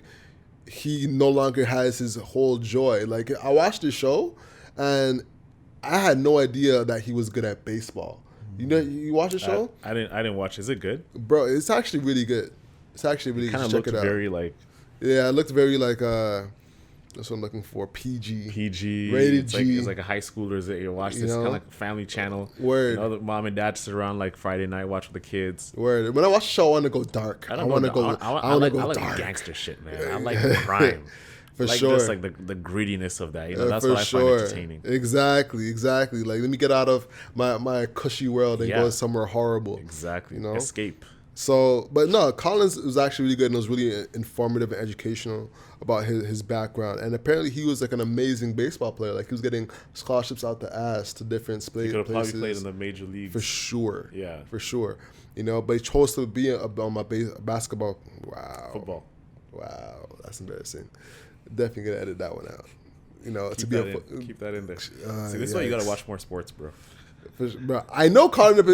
he no longer has his whole joy. Like, I watched the show, and I had no idea that he was good at baseball. You watch the show? I didn't watch. Is it good? Bro, it's actually really good. It's actually really good. Kind of Check looked it out. very like. Yeah, it looked very like that's what I'm looking for. PG. Rated G. It's like a high schooler that you watch this kind of like Family Channel. Word. The mom and dad sit around like Friday night, watch with the kids. Word. When I watch the show, I want to go dark. I want to go. I want to go like dark. Gangster shit, man. I like the crime. For like sure. Just like the grittiness of that. That's what I find entertaining. Exactly. Like, let me get out of my cushy world and go somewhere horrible. Exactly. Escape. So, but no, Collins was actually really good, and it was really informative and educational about his background. And apparently he was like an amazing baseball player. Like, he was getting scholarships out the ass to different places. He could have probably played in the major leagues. For sure. Yeah. For sure. But he chose to be on my basketball. Wow. Football. Wow. That's embarrassing. Definitely going to edit that one out. Keep that in there. See, this is why you got to watch more sports, bro. Bro, I know Colin.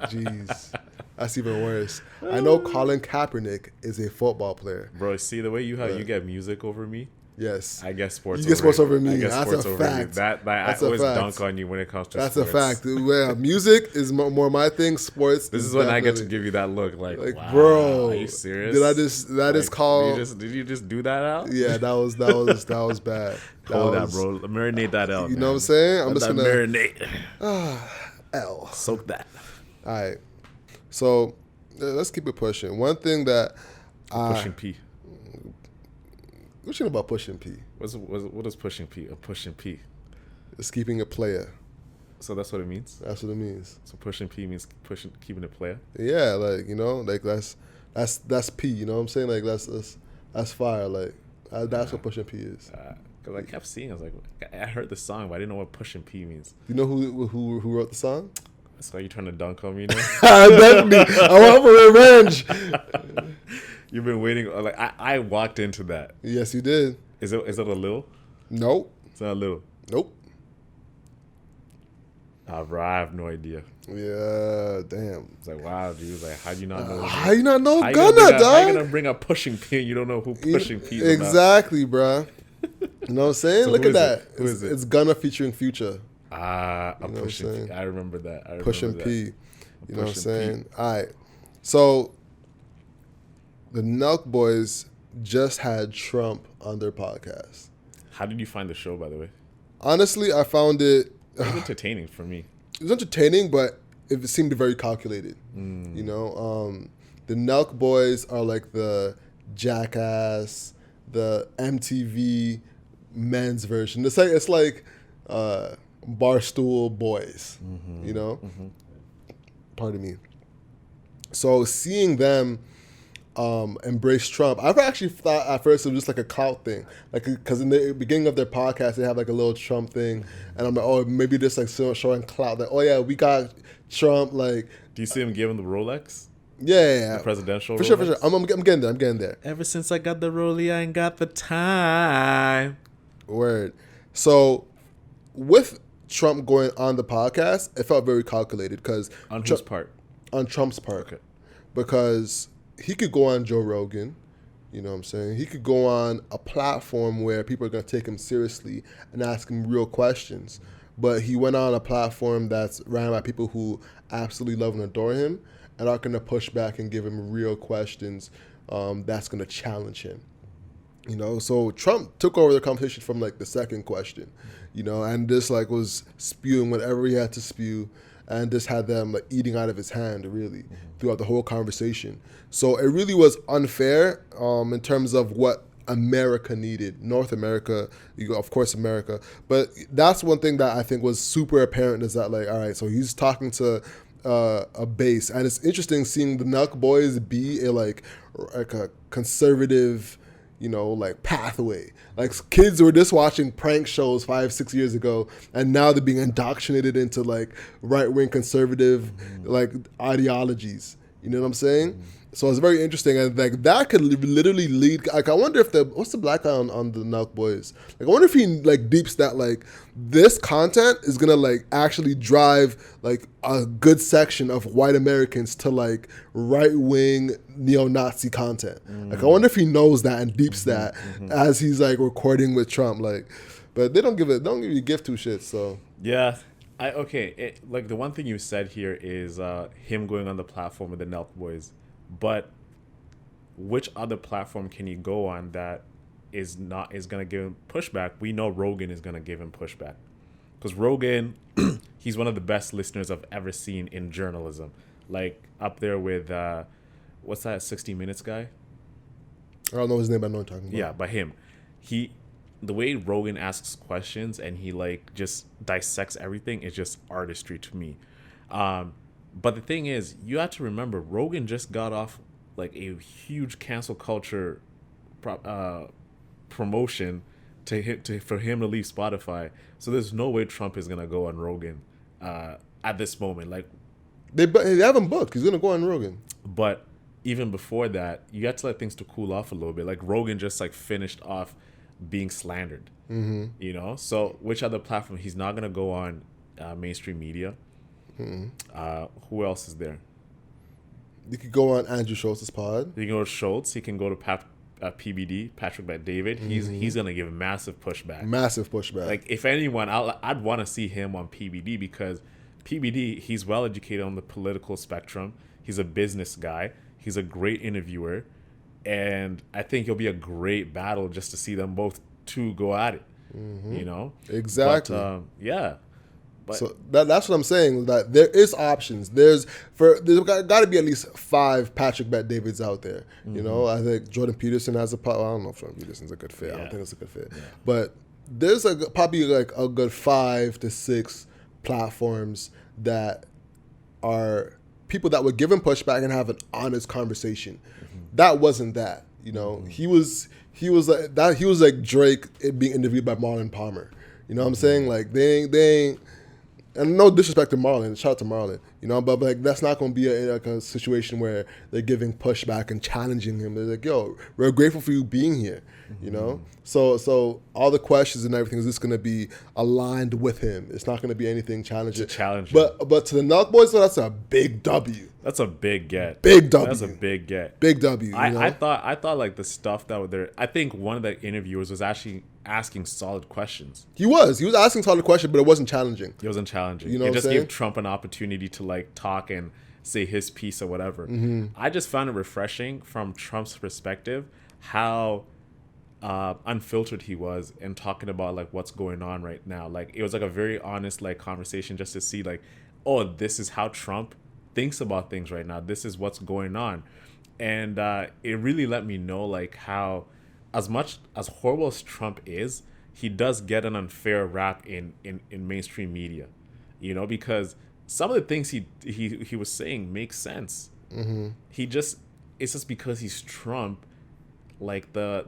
Jeez. That's even worse. I know Colin Kaepernick is a football player. Bro, see the way you get music over me? Yes. I guess sports. You get sports over me. That's a fact. I always dunk on you when it comes to That's sports. That's a fact. Well, music is more my thing. Sports. This is when I get to give you that look, like wow, bro, are you serious? Did I just? That is called. Did you just do that out? Yeah, that was bad. Hold that, bro. Marinate that out. You know what I'm saying? I'm just gonna marinate. L. Soak that. All right. So let's keep it pushing. One thing that pushing P. What you know about pushing P? What is pushing P? A pushing P. It's keeping a player. So that's what it means? That's what it means. So pushing P means keeping a player? Yeah, like, like that's P, you know what I'm saying? Like, that's fire. Like, that's what pushing P is. Because I kept seeing, I was like, I heard the song, but I didn't know what pushing P means. You know who wrote the song? So you trying to dunk on me now? Definitely. I want for revenge. You've been waiting. Like I walked into that. Yes, you did. Is it a little? Nope. It's not a little. Nope. Bro, I have no idea. Yeah, damn. It's like, wow, dude. Like, how'd you not know? How you not know Gunna, dog? How you gonna bring up pushing P and you don't know who pushing P is? Exactly, bruh. You know what I'm saying? So Look at that. Who is it? It's Gunna featuring Future. I'm pushing P. I remember that. Pushing P. You know what I'm saying? All right. So the Nelk boys just had Trump on their podcast. How did you find the show, by the way? Honestly, I found it entertaining for me. It was entertaining, but it seemed very calculated. You know, the Nelk boys are like the Jackass, the MTV men's version. It's like Barstool Boys. You know, pardon me. So seeing them embrace Trump, I've actually thought at first it was just like a clout thing, like because in the beginning of their podcast they have like a little Trump thing, and I'm like, oh, maybe just like showing clout, like, oh yeah, we got Trump. Like, do you see him giving the Rolex? Yeah. The presidential for Rolex? sure. I'm getting there. Ever since I got the Rollie, I ain't got the time. Word. So with Trump going on the podcast, it felt very calculated because on whose part? On Trump's part. Okay. Because he could go on Joe Rogan, you know what I'm saying? He could go on a platform where people are going to take him seriously and ask him real questions. but he went on a platform that's ran by people who absolutely love and adore him and are going to push back and give him real questions that's going to challenge him. You know, so Trump took over the conversation from like the second question, you know, and just like was spewing whatever he had to spew, and just had them like eating out of his hand really throughout the whole conversation. So it really was unfair in terms of what America needed, North America, of course America. But that's one thing that I think was super apparent is that like, all right, so he's talking to a base, and it's interesting seeing the Nelk boys be like a conservative, you know, like pathway. Like kids were just watching prank shows 5-6 years ago, and now they're being indoctrinated into like right-wing conservative like ideologies. You know what I'm saying? So it's very interesting, and like that could literally lead. Like I wonder if what's the black guy on the Nelk boys? Like I wonder if he like deeps that like this content is gonna like actually drive like a good section of white Americans to like right wing neo-Nazi content. Like I wonder if he knows that and deeps that as he's like recording with Trump. Like, but they don't give you give two shits. So Yeah. Like the one thing you said here is him going on the platform with the Nelk boys. But which other platform can you go on that is going to give him pushback? We know Rogan is going to give him pushback. Because Rogan, he's one of the best listeners I've ever seen in journalism. Like up there with, what's that 60 Minutes guy? I don't know his name, but I know what you're talking about. Yeah, but him. The way Rogan asks questions and he like just dissects everything is just artistry to me. But the thing is, you have to remember, Rogan just got off like a huge cancel culture promotion for him to leave Spotify. So there's no way Trump is gonna go on Rogan at this moment. Like they have him booked. He's gonna go on Rogan. But even before that, you have to let things to cool off a little bit. Like Rogan just like finished off being slandered. You know, so which other platform? He's not gonna go on mainstream media. Who else is there? You could go on Andrew Schultz's pod. You can go to Schultz. He can go to PBD, Patrick Bet-David. He's gonna give massive pushback. Massive pushback. Like if anyone, I'd want to see him on PBD because PBD, he's well educated on the political spectrum. He's a business guy. He's a great interviewer, and I think it'll be a great battle just to see them both two go at it. You know, exactly. But, yeah. But so that's what I'm saying. That there is options. There's got to be at least 5 Patrick Bet-Davids out there. You know, I think Jordan Peterson has a pot. Well, I don't know if Jordan Peterson's a good fit. Yeah. I don't think it's a good fit. Yeah. But there's probably like a good 5 to 6 platforms that are people that would give him pushback and have an honest conversation. That wasn't that. You know, he was like that. He was like Drake being interviewed by Marlon Palmer. You know what I'm saying? Like they ain't. And no disrespect to Marlon, shout out to Marlon, you know, but like that's not going to be a situation where they're giving pushback and challenging him. They're like, yo, we're grateful for you being here, you know. So all the questions and everything is just going to be aligned with him. It's not going to be anything challenging. But to the Nelk boys, that's a big W. That's a big get. Big W. That's a big get. Big W. I thought like the stuff that were there. I think one of the interviewers was actually asking solid questions. He was asking solid questions, but it wasn't challenging. It wasn't challenging. You know, it just gave Trump an opportunity to like talk and say his piece or whatever. I just found it refreshing from Trump's perspective how unfiltered he was in talking about like what's going on right now. Like it was like a very honest like conversation just to see like, oh, this is how Trump thinks about things right now. This is what's going on. And it really let me know like how as much as horrible as Trump is, he does get an unfair rap in mainstream media, you know, because some of the things he was saying make sense. It's just because he's Trump, like the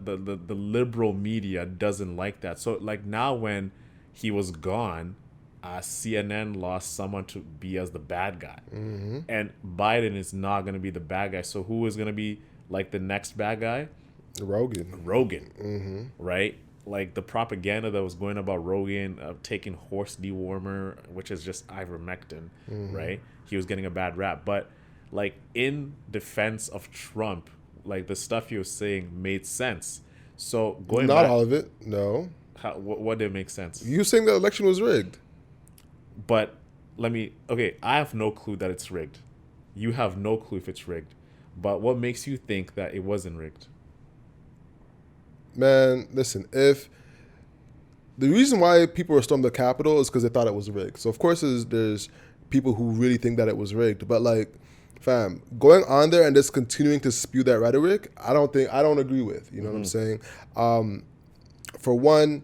liberal media doesn't like that. So like now when he was gone, CNN lost someone to be as the bad guy, and Biden is not going to be the bad guy. So who is going to be like the next bad guy? Rogan, right? Like the propaganda that was going about Rogan taking horse dewormer, which is just ivermectin, right? He was getting a bad rap, but like in defense of Trump, like the stuff he was saying made sense. So going not back, all of it, no. what did it make sense? You saying the election was rigged? But I have no clue that it's rigged. You have no clue if it's rigged. But what makes you think that it wasn't rigged? Man, listen, if the reason why people were storming the Capitol is because they thought it was rigged. So of course there's people who really think that it was rigged. But like, fam, going on there and just continuing to spew that rhetoric, I don't agree with. You know what I'm saying? For one,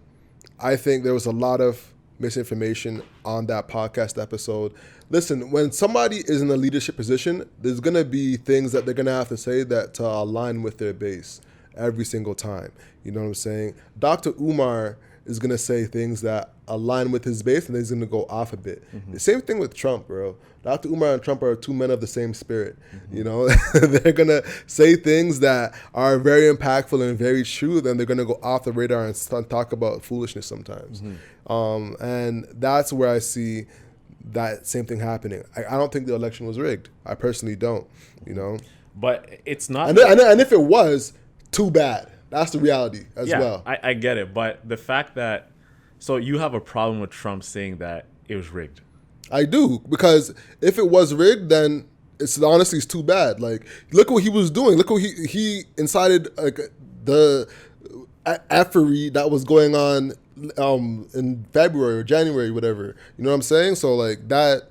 I think there was a lot of misinformation on that podcast episode. Listen, when somebody is in a leadership position, there's gonna be things that they're gonna have to say that to align with their base every single time. You know what I'm saying? Dr. Umar is gonna say things that align with his base, and he's gonna go off a bit. The same thing with Trump, bro. Dr. Umar and Trump are two men of the same spirit. You know, they're gonna say things that are very impactful and very true. Then they're gonna go off the radar and talk about foolishness sometimes. And that's where I see that same thing happening. I don't think the election was rigged. I personally don't. You know, but it's not. And if it was, too bad. That's the reality as well. I get it. But the fact that, so you have a problem with Trump saying that it was rigged. I do, because if it was rigged, then it's honestly it's too bad. Like, look what he was doing. Look what he incited, like, the effery that was going on in February or January, whatever. You know what I'm saying? So like that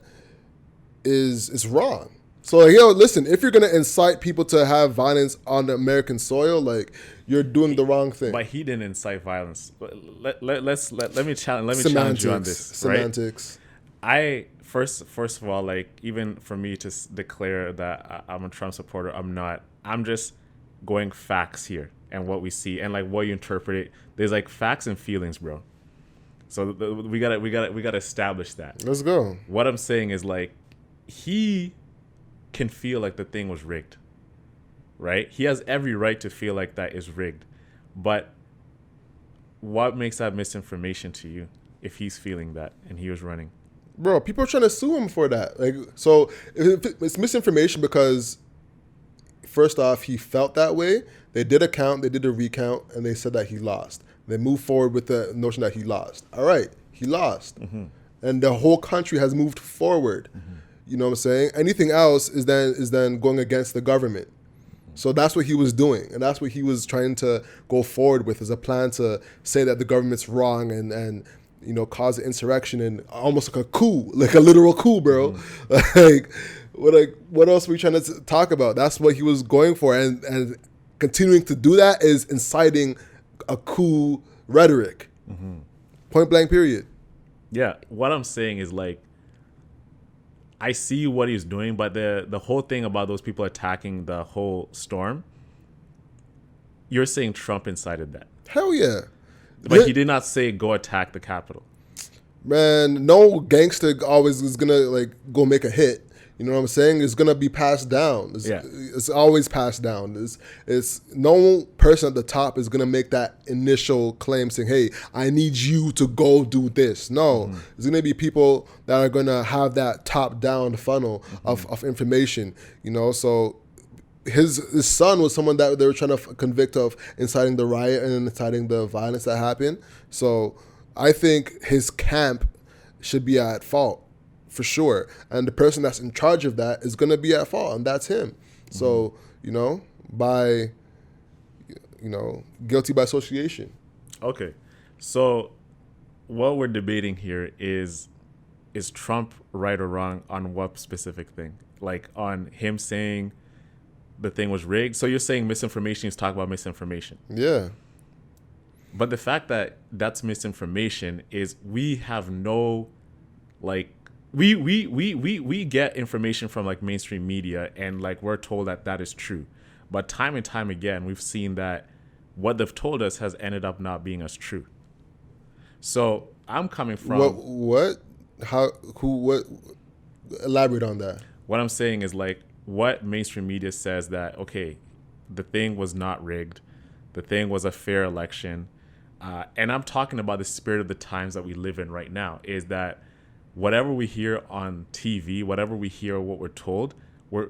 is wrong. So like, listen, if you're gonna incite people to have violence on the American soil, like, you're doing the wrong thing. But he didn't incite violence. Let me challenge you on this. Semantics. Right? First of all, like, even for me to declare that I'm a Trump supporter, I'm not. I'm just going facts here and what we see and like what you interpret it. There's like facts and feelings, bro. So we gotta establish that. Let's go. What I'm saying is, like, he can feel like the thing was rigged, right? He has every right to feel like that is rigged. But what makes that misinformation to you if he's feeling that and he was running? Bro, people are trying to sue him for that. Like, so it's misinformation because, first off, he felt that way. They did a recount, and they said that he lost. They moved forward with the notion that he lost. All right, he lost. And the whole country has moved forward. You know what I'm saying? Anything else is then going against the government. So that's what he was doing, and that's what he was trying to go forward with, as a plan to say that the government's wrong and you know, cause an insurrection and almost like a coup, like a literal coup, bro. Like what else are we trying to talk about? That's what he was going for, and continuing to do that is inciting a coup rhetoric. Point blank, period. Yeah, what I'm saying is, like, I see what he's doing, but the whole thing about those people attacking the whole storm, you're saying Trump incited that. Hell yeah. But he did not say go attack the Capitol. Man, no gangster always is gonna like go make a hit. You know what I'm saying? It's gonna be passed down. It's always passed down. It's no person at the top is gonna make that initial claim saying, "Hey, I need you to go do this." No, it's gonna be people that are gonna have that top-down funnel of information. You know, so his son was someone that they were trying to convict of inciting the riot and inciting the violence that happened. So I think his camp should be at fault, for sure. And the person that's in charge of that is going to be at fault, and that's him. So, you know, guilty by association. Okay. So what we're debating here is Trump right or wrong on what specific thing? Like, on him saying the thing was rigged? So you're saying misinformation is talk about misinformation. Yeah. But the fact that that's misinformation is we have no, like, we get information from like mainstream media, and like we're told that is true. But time and time again, we've seen that what they've told us has ended up not being as true. So I'm coming from what elaborate on that. What I'm saying is, like, what mainstream media says that, okay, the thing was not rigged, the thing was a fair election, and I'm talking about the spirit of the times that we live in right now, is that whatever we hear on TV, whatever we hear, what we're told, we're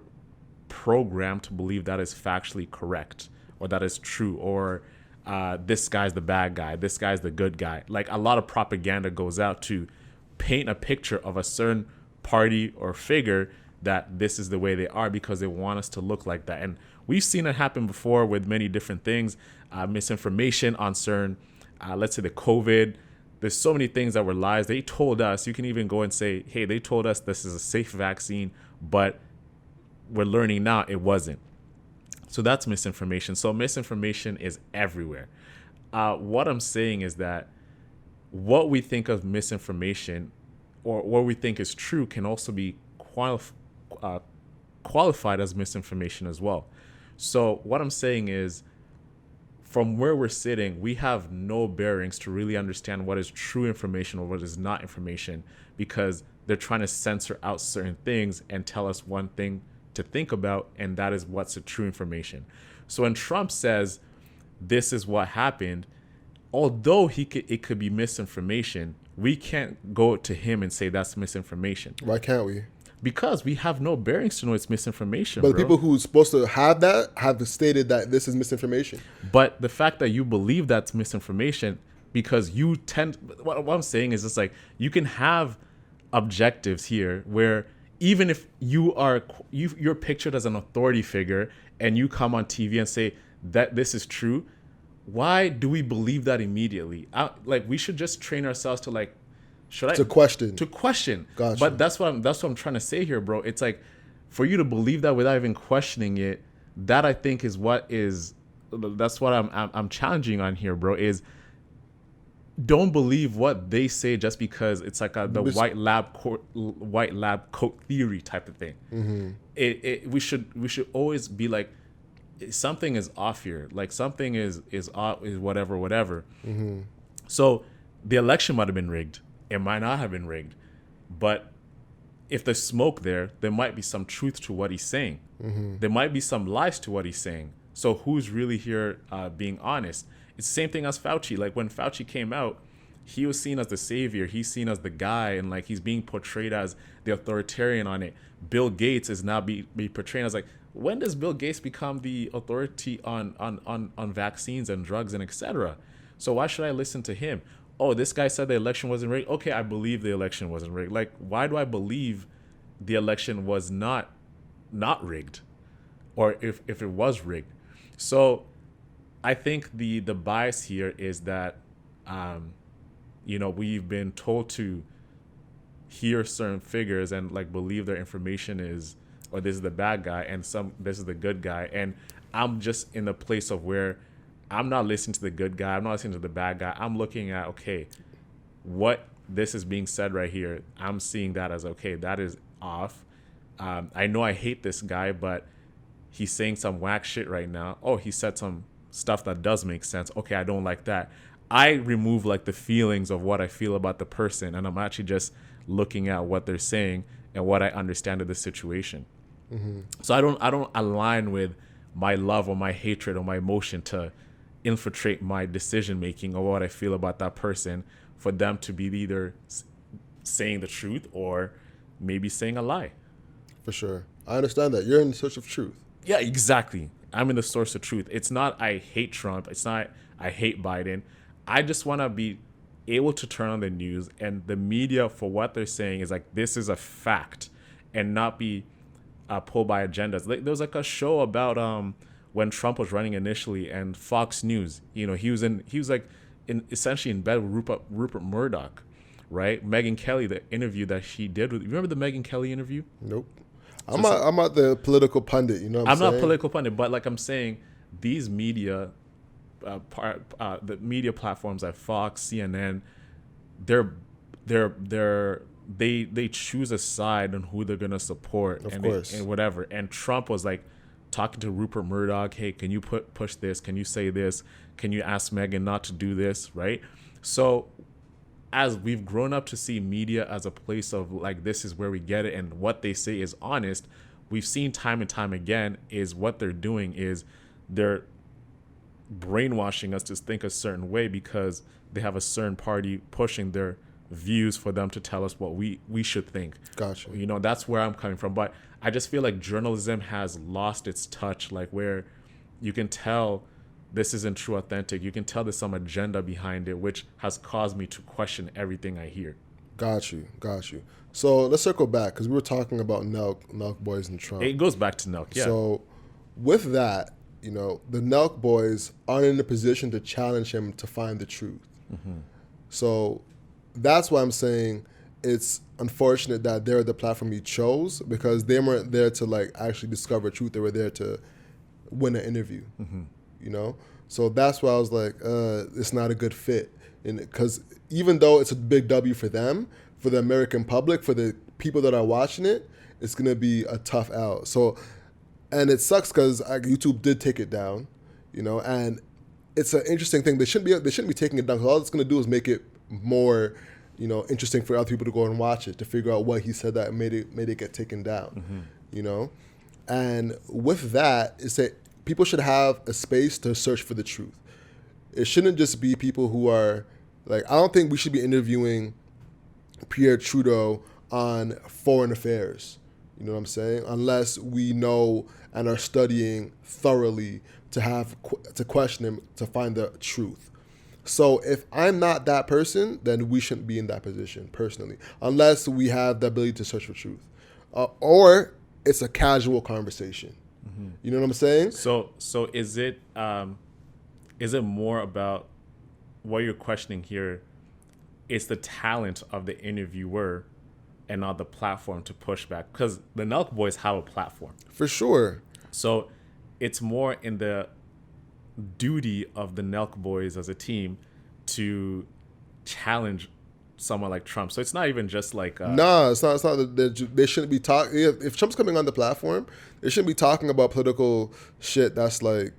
programmed to believe that is factually correct, or that is true, or this guy's the bad guy, this guy's the good guy. Like, a lot of propaganda goes out to paint a picture of a certain party or figure that this is the way they are because they want us to look like that. And we've seen it happen before with many different things, misinformation on certain, let's say the COVID. There's so many things that were lies. They told us, you can even go and say, hey, they told us this is a safe vaccine, but we're learning now it wasn't. So that's misinformation. So misinformation is everywhere. What I'm saying is that what we think of misinformation or what we think is true can also be qualified as misinformation as well. So what I'm saying is, from where we're sitting, we have no bearings to really understand what is true information or what is not information, because they're trying to censor out certain things and tell us one thing to think about, and that is what's the true information. So when Trump says this is what happened, although it could be misinformation, we can't go to him and say that's misinformation. Why can't we? Because we have no bearings to know it's misinformation. But bro. the people who's supposed to have that have stated that this is misinformation. But the fact that you believe that's misinformation, because you tend, what I'm saying is, it's like you can have objectives here where even if you're pictured as an authority figure and you come on TV and say that this is true, why do we believe that immediately? Like, we should just train ourselves to like, to question. Gotcha. But that's what I'm trying to say here, bro. It's like, for you to believe that without even questioning it, that I think is that's what I'm challenging on here, bro. Is don't believe what they say just because it's like the white lab coat theory type of thing. Mm-hmm. We should always be like, something is off here. Like, something is off, is whatever. Mm-hmm. So the election might have been rigged. It might not have been rigged, but if there's smoke there might be some truth to what he's saying. Mm-hmm. There might be some lies to what he's saying. So who's really here being honest? It's the same thing as Fauci. Like, when Fauci came out, he was seen as the savior. He's seen as the guy, and like he's being portrayed as the authoritarian on it. Bill Gates is now be portrayed as like, when does Bill Gates become the authority on vaccines and drugs and etc.? So why should I listen to him? Oh, this guy said the election wasn't rigged. Okay, I believe the election wasn't rigged. Like, why do I believe the election was not rigged, or if it was rigged? So I think the bias here is that, we've been told to hear certain figures and like believe their information is, or this is the bad guy and this is the good guy. And I'm just in the place of where I'm not listening to the good guy. I'm not listening to the bad guy. I'm looking at, okay, what this is being said right here. I'm seeing that as, okay, that is off. I know I hate this guy, but he's saying some whack shit right now. Oh, he said some stuff that does make sense. Okay, I don't like that. I remove like the feelings of what I feel about the person, and I'm actually just looking at what they're saying and what I understand of the situation. Mm-hmm. So I don't align with my love or my hatred or my emotion to infiltrate my decision making or what I feel about that person for them to be either saying the truth or maybe saying a lie. For sure. I understand that. You're in search of truth. Yeah, exactly. I'm in the source of truth. It's not I hate Trump. It's not I hate Biden. I just want to be able to turn on the news and the media for what they're saying is like, this is a fact, and not be pulled by agendas. Like, there was like a show about when Trump was running initially, and Fox News, he was essentially in bed with Rupert Murdoch, right? Megyn Kelly, the interview that she did with, you remember the Megyn Kelly interview? Nope. I'm not the political pundit, you know what I'm saying? I'm not political pundit, but like I'm saying, these media, the media platforms like Fox, CNN, they choose a side on who they're gonna support, of and course, and whatever. And Trump was like talking to Rupert Murdoch, hey, can you push this? Can you say this? Can you ask Megyn not to do this? Right? So as we've grown up to see media as a place of like, this is where we get it, and what they say is honest, we've seen time and time again is what they're doing is they're brainwashing us to think a certain way because they have a certain party pushing their views for them to tell us what we should think. Gotcha. That's where I'm coming from. But I just feel like journalism has lost its touch, like where you can tell this isn't true, authentic. You can tell there's some agenda behind it, which has caused me to question everything I hear. Got you. So let's circle back because we were talking about Nelk boys and Trump. It goes back to Nelk, yeah. So with that, you know, the Nelk boys aren't in a position to challenge him to find the truth. So that's why I'm saying it's unfortunate that they're the platform he chose, because they weren't there to like actually discover truth. They were there to win an interview, you know? So that's why I was like, it's not a good fit. Because even though it's a big W for them, for the American public, for the people that are watching it, it's going to be a tough out. So, and it sucks because YouTube did take it down, you know, and it's an interesting thing. They shouldn't be taking it down, because all it's going to do is make it more, you know, interesting for other people to go and watch it, to figure out what he said that made it get taken down, you know? And with that, it's that people should have a space to search for the truth. It shouldn't just be people who are, like, I don't think we should be interviewing Pierre Trudeau on foreign affairs, you know what I'm saying? Unless we know and are studying thoroughly to question him, to find the truth. So if I'm not that person, then we shouldn't be in that position, personally, unless we have the ability to search for truth. Or it's a casual conversation. You know what I'm saying? So is it more about what you're questioning here? It's the talent of the interviewer and not the platform to push back, because the Nelk boys have a platform For sure. So it's more in the duty of the Nelk boys as a team to challenge someone like Trump. So it's not even just like Nah, it's not. They shouldn't be talking. If Trump's coming on the platform, they shouldn't be talking about political shit that's like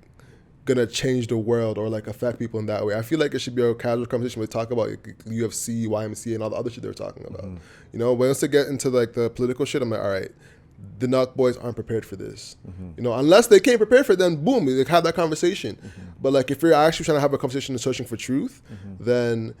gonna change the world or like affect people in that way. I feel like it should be a casual conversation where they talk about UFC, YMCA, and all the other shit they're talking about. You know, but once they get into like the political shit, I'm like, all right, the Nelk boys aren't prepared for this. You know, unless they came prepared for it, then boom, they have that conversation. But like, if you're actually trying to have a conversation and searching for truth, then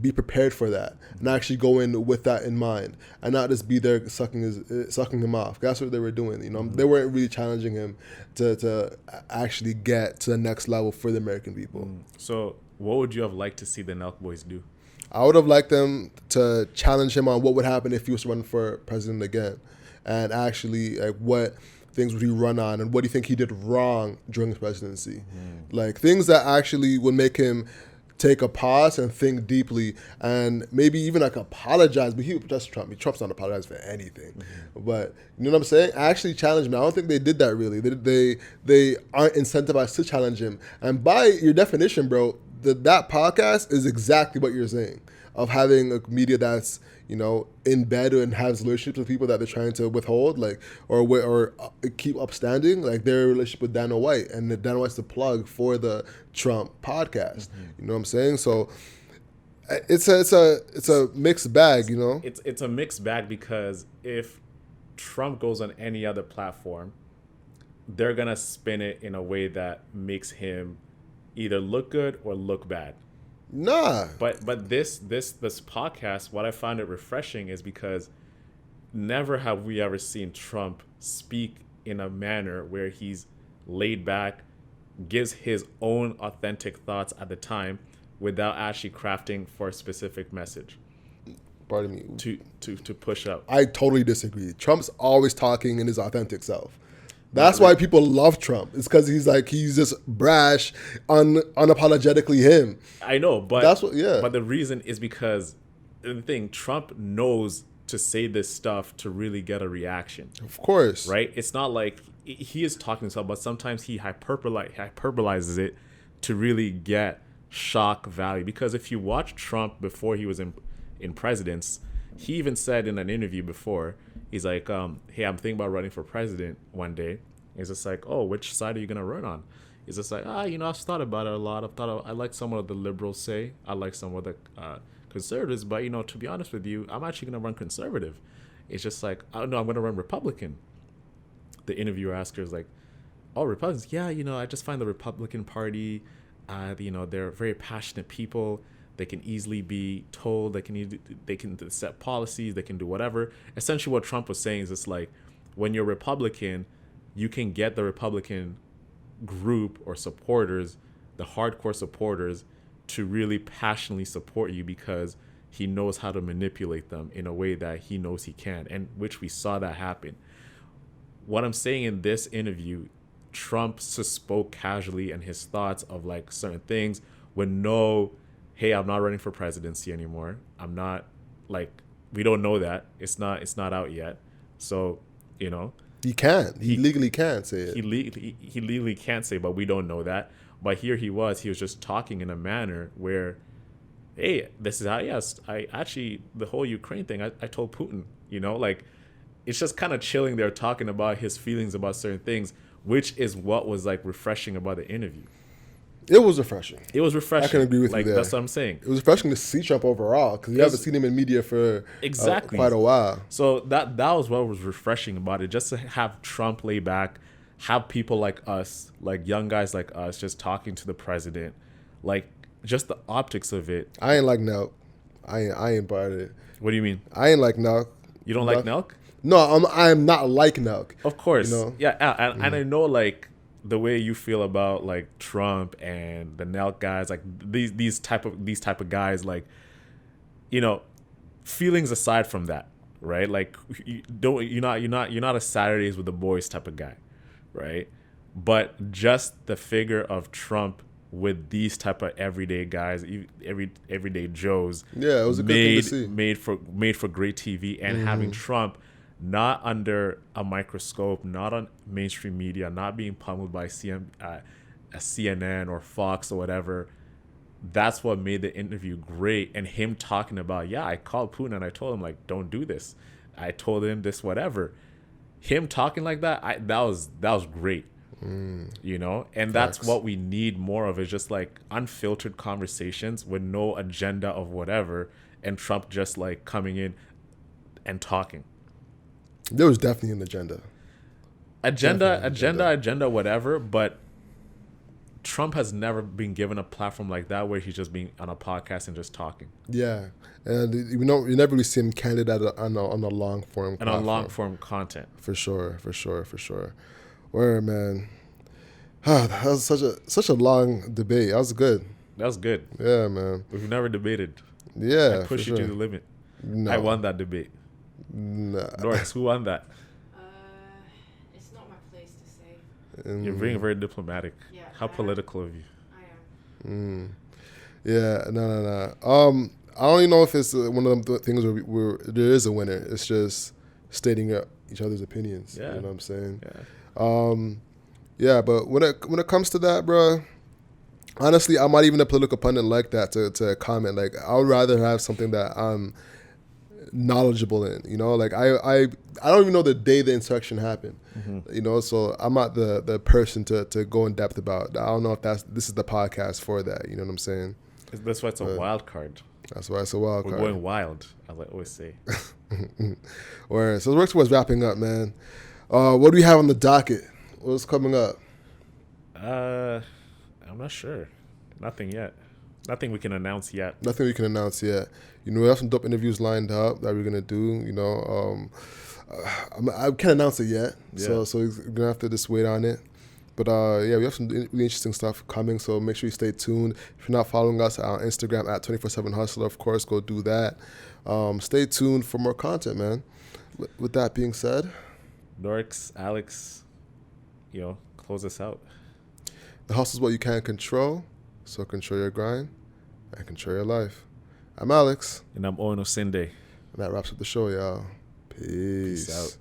be prepared for that and actually go in with that in mind, and not just be there sucking him off. That's what they were doing. You know, they weren't really challenging him to actually get to the next level for the American people. So what would you have liked to see the Nelk boys do? I would have liked them to challenge him on what would happen if he was to run for president again, and actually like what things would he run on, and what do you think he did wrong during his presidency? Like things that actually would make him take a pause and think deeply, and maybe even like apologize. But that's Trump. Trump's not apologizing for anything. But you know what I'm saying? Actually challenge him. I don't think they did that really. They aren't incentivized to challenge him. And by your definition, bro, that podcast is exactly what you're saying, of having a media that's, you know, in bed and has relationships with people that they're trying to withhold, like, or keep upstanding, like their relationship with Dana White, and Dana White's the plug for the Trump podcast. You know what I'm saying? So it's a mixed bag, you know. It's a mixed bag, because if Trump goes on any other platform, they're gonna spin it in a way that makes him either look good or look bad. Nah. But this podcast, what I found it refreshing is because never have we ever seen Trump speak in a manner where he's laid back, gives his own authentic thoughts at the time without actually crafting for a specific message. Pardon me. To push up. I totally disagree. Trump's always talking in his authentic self. That's why people love Trump. It's because he's just brash, unapologetically him. I know, but that's what. Yeah. But the reason is because the thing, Trump knows to say this stuff to really get a reaction. Of course. Right? It's not like he is talking to himself, but sometimes he hyperbolizes it to really get shock value. Because if you watch Trump before he was in presidents, he even said in an interview before, he's like, hey, I'm thinking about running for president one day. He's just like, oh, which side are you going to run on? He's just like, I've thought about it a lot. I like some of the liberals say. I like some of the conservatives. But, to be honest with you, I'm actually going to run conservative. It's just like, I don't know, I'm going to run Republican. The interviewer asker is like, oh, Republicans? Yeah, I just find the Republican Party, they're very passionate people. They can easily be told. They can set policies. They can do whatever. Essentially, what Trump was saying is just like, when you're Republican, you can get the Republican group or supporters, the hardcore supporters, to really passionately support you, because he knows how to manipulate them in a way that he knows he can, and which we saw that happen. What I'm saying in this interview, Trump just spoke casually and his thoughts of like certain things with no, hey, I'm not running for presidency anymore. I'm not, like, we don't know that. It's not out yet. So, you know. He can't. He legally can't say it. He legally can't say, but we don't know that. But here he was just talking in a manner where, hey, this is how, yes, I actually, the whole Ukraine thing, I told Putin, you know, like, it's just kind of chilling there talking about his feelings about certain things, which is what was like refreshing about the interview. It was refreshing. It was refreshing. I can agree with you there. That's what I'm saying. It was refreshing to see Trump overall because you haven't seen him in media for quite a while. So that was what was refreshing about it, just to have Trump lay back, have people like us, like young guys like us, just talking to the president, like just the optics of it. I ain't like Nelk. I ain't bought it. What do you mean? I ain't like Nelk. You don't like Nelk? No, I'm not like Nelk. Of course. You know? Yeah, and I know like the way you feel about like Trump and the Nelk guys, like these type of guys, like, you know, feelings aside from that, right? Like you're not a Saturdays with the boys type of guy, right? But just the figure of Trump with these type of everyday guys, everyday Joes. Yeah, it was a good thing to see. Made for great TV, and having Trump not under a microscope, not on mainstream media, not being pummeled by CNN or Fox or whatever. That's what made the interview great. And him talking about, yeah, I called Putin and I told him, like, don't do this. I told him this, whatever. Him talking like that, that was great. You know, and that's what we need more of, is just like unfiltered conversations with no agenda of whatever, and Trump just like coming in and talking. There was definitely an agenda, whatever, but Trump has never been given a platform like that where he's just being on a podcast and just talking. Yeah, and you never really see him candid on a long form. And on long form content. For sure. Where, man, that was such a long debate. That was good. Yeah, man. We've never debated. Yeah, I pushed you to the limit. No. I won that debate. Nah. Norris, who won that? It's not my place to say. You're being very diplomatic. Yeah, How political of you. I am. Yeah, no. I don't even know if it's one of them things where there is a winner. It's just stating each other's opinions. Yeah. You know what I'm saying? Yeah. Yeah, but when it comes to that, bro, honestly, I'm not even a political pundit like that to comment. Like, I would rather have something that I'm knowledgeable in. You know, like I don't even know the day the insurrection happened. You know, so I'm not the person to go in depth about. I don't know if this is the podcast for that. You know what I'm saying? That's why it's a wild card. That's why it's a wild card. We're going wild, as I always say. Where so the work was wrapping up, man. What do we have on the docket? What's coming up? I'm not sure. Nothing yet. Nothing we can announce yet. Nothing we can announce yet. You know, we have some dope interviews lined up that we're gonna do. You know, I can't announce it yet, so we're gonna have to just wait on it. But yeah, we have some really interesting stuff coming, so make sure you stay tuned. If you're not following us on Instagram at 24/7hustler, of course, go do that. Stay tuned for more content, man. With that being said, Norix, Alex, you know, close us out. The hustle is what you can't control, so control your grind and control your life. I'm Alex. And I'm Ono Sinde. And that wraps up the show, y'all. Peace Peace out.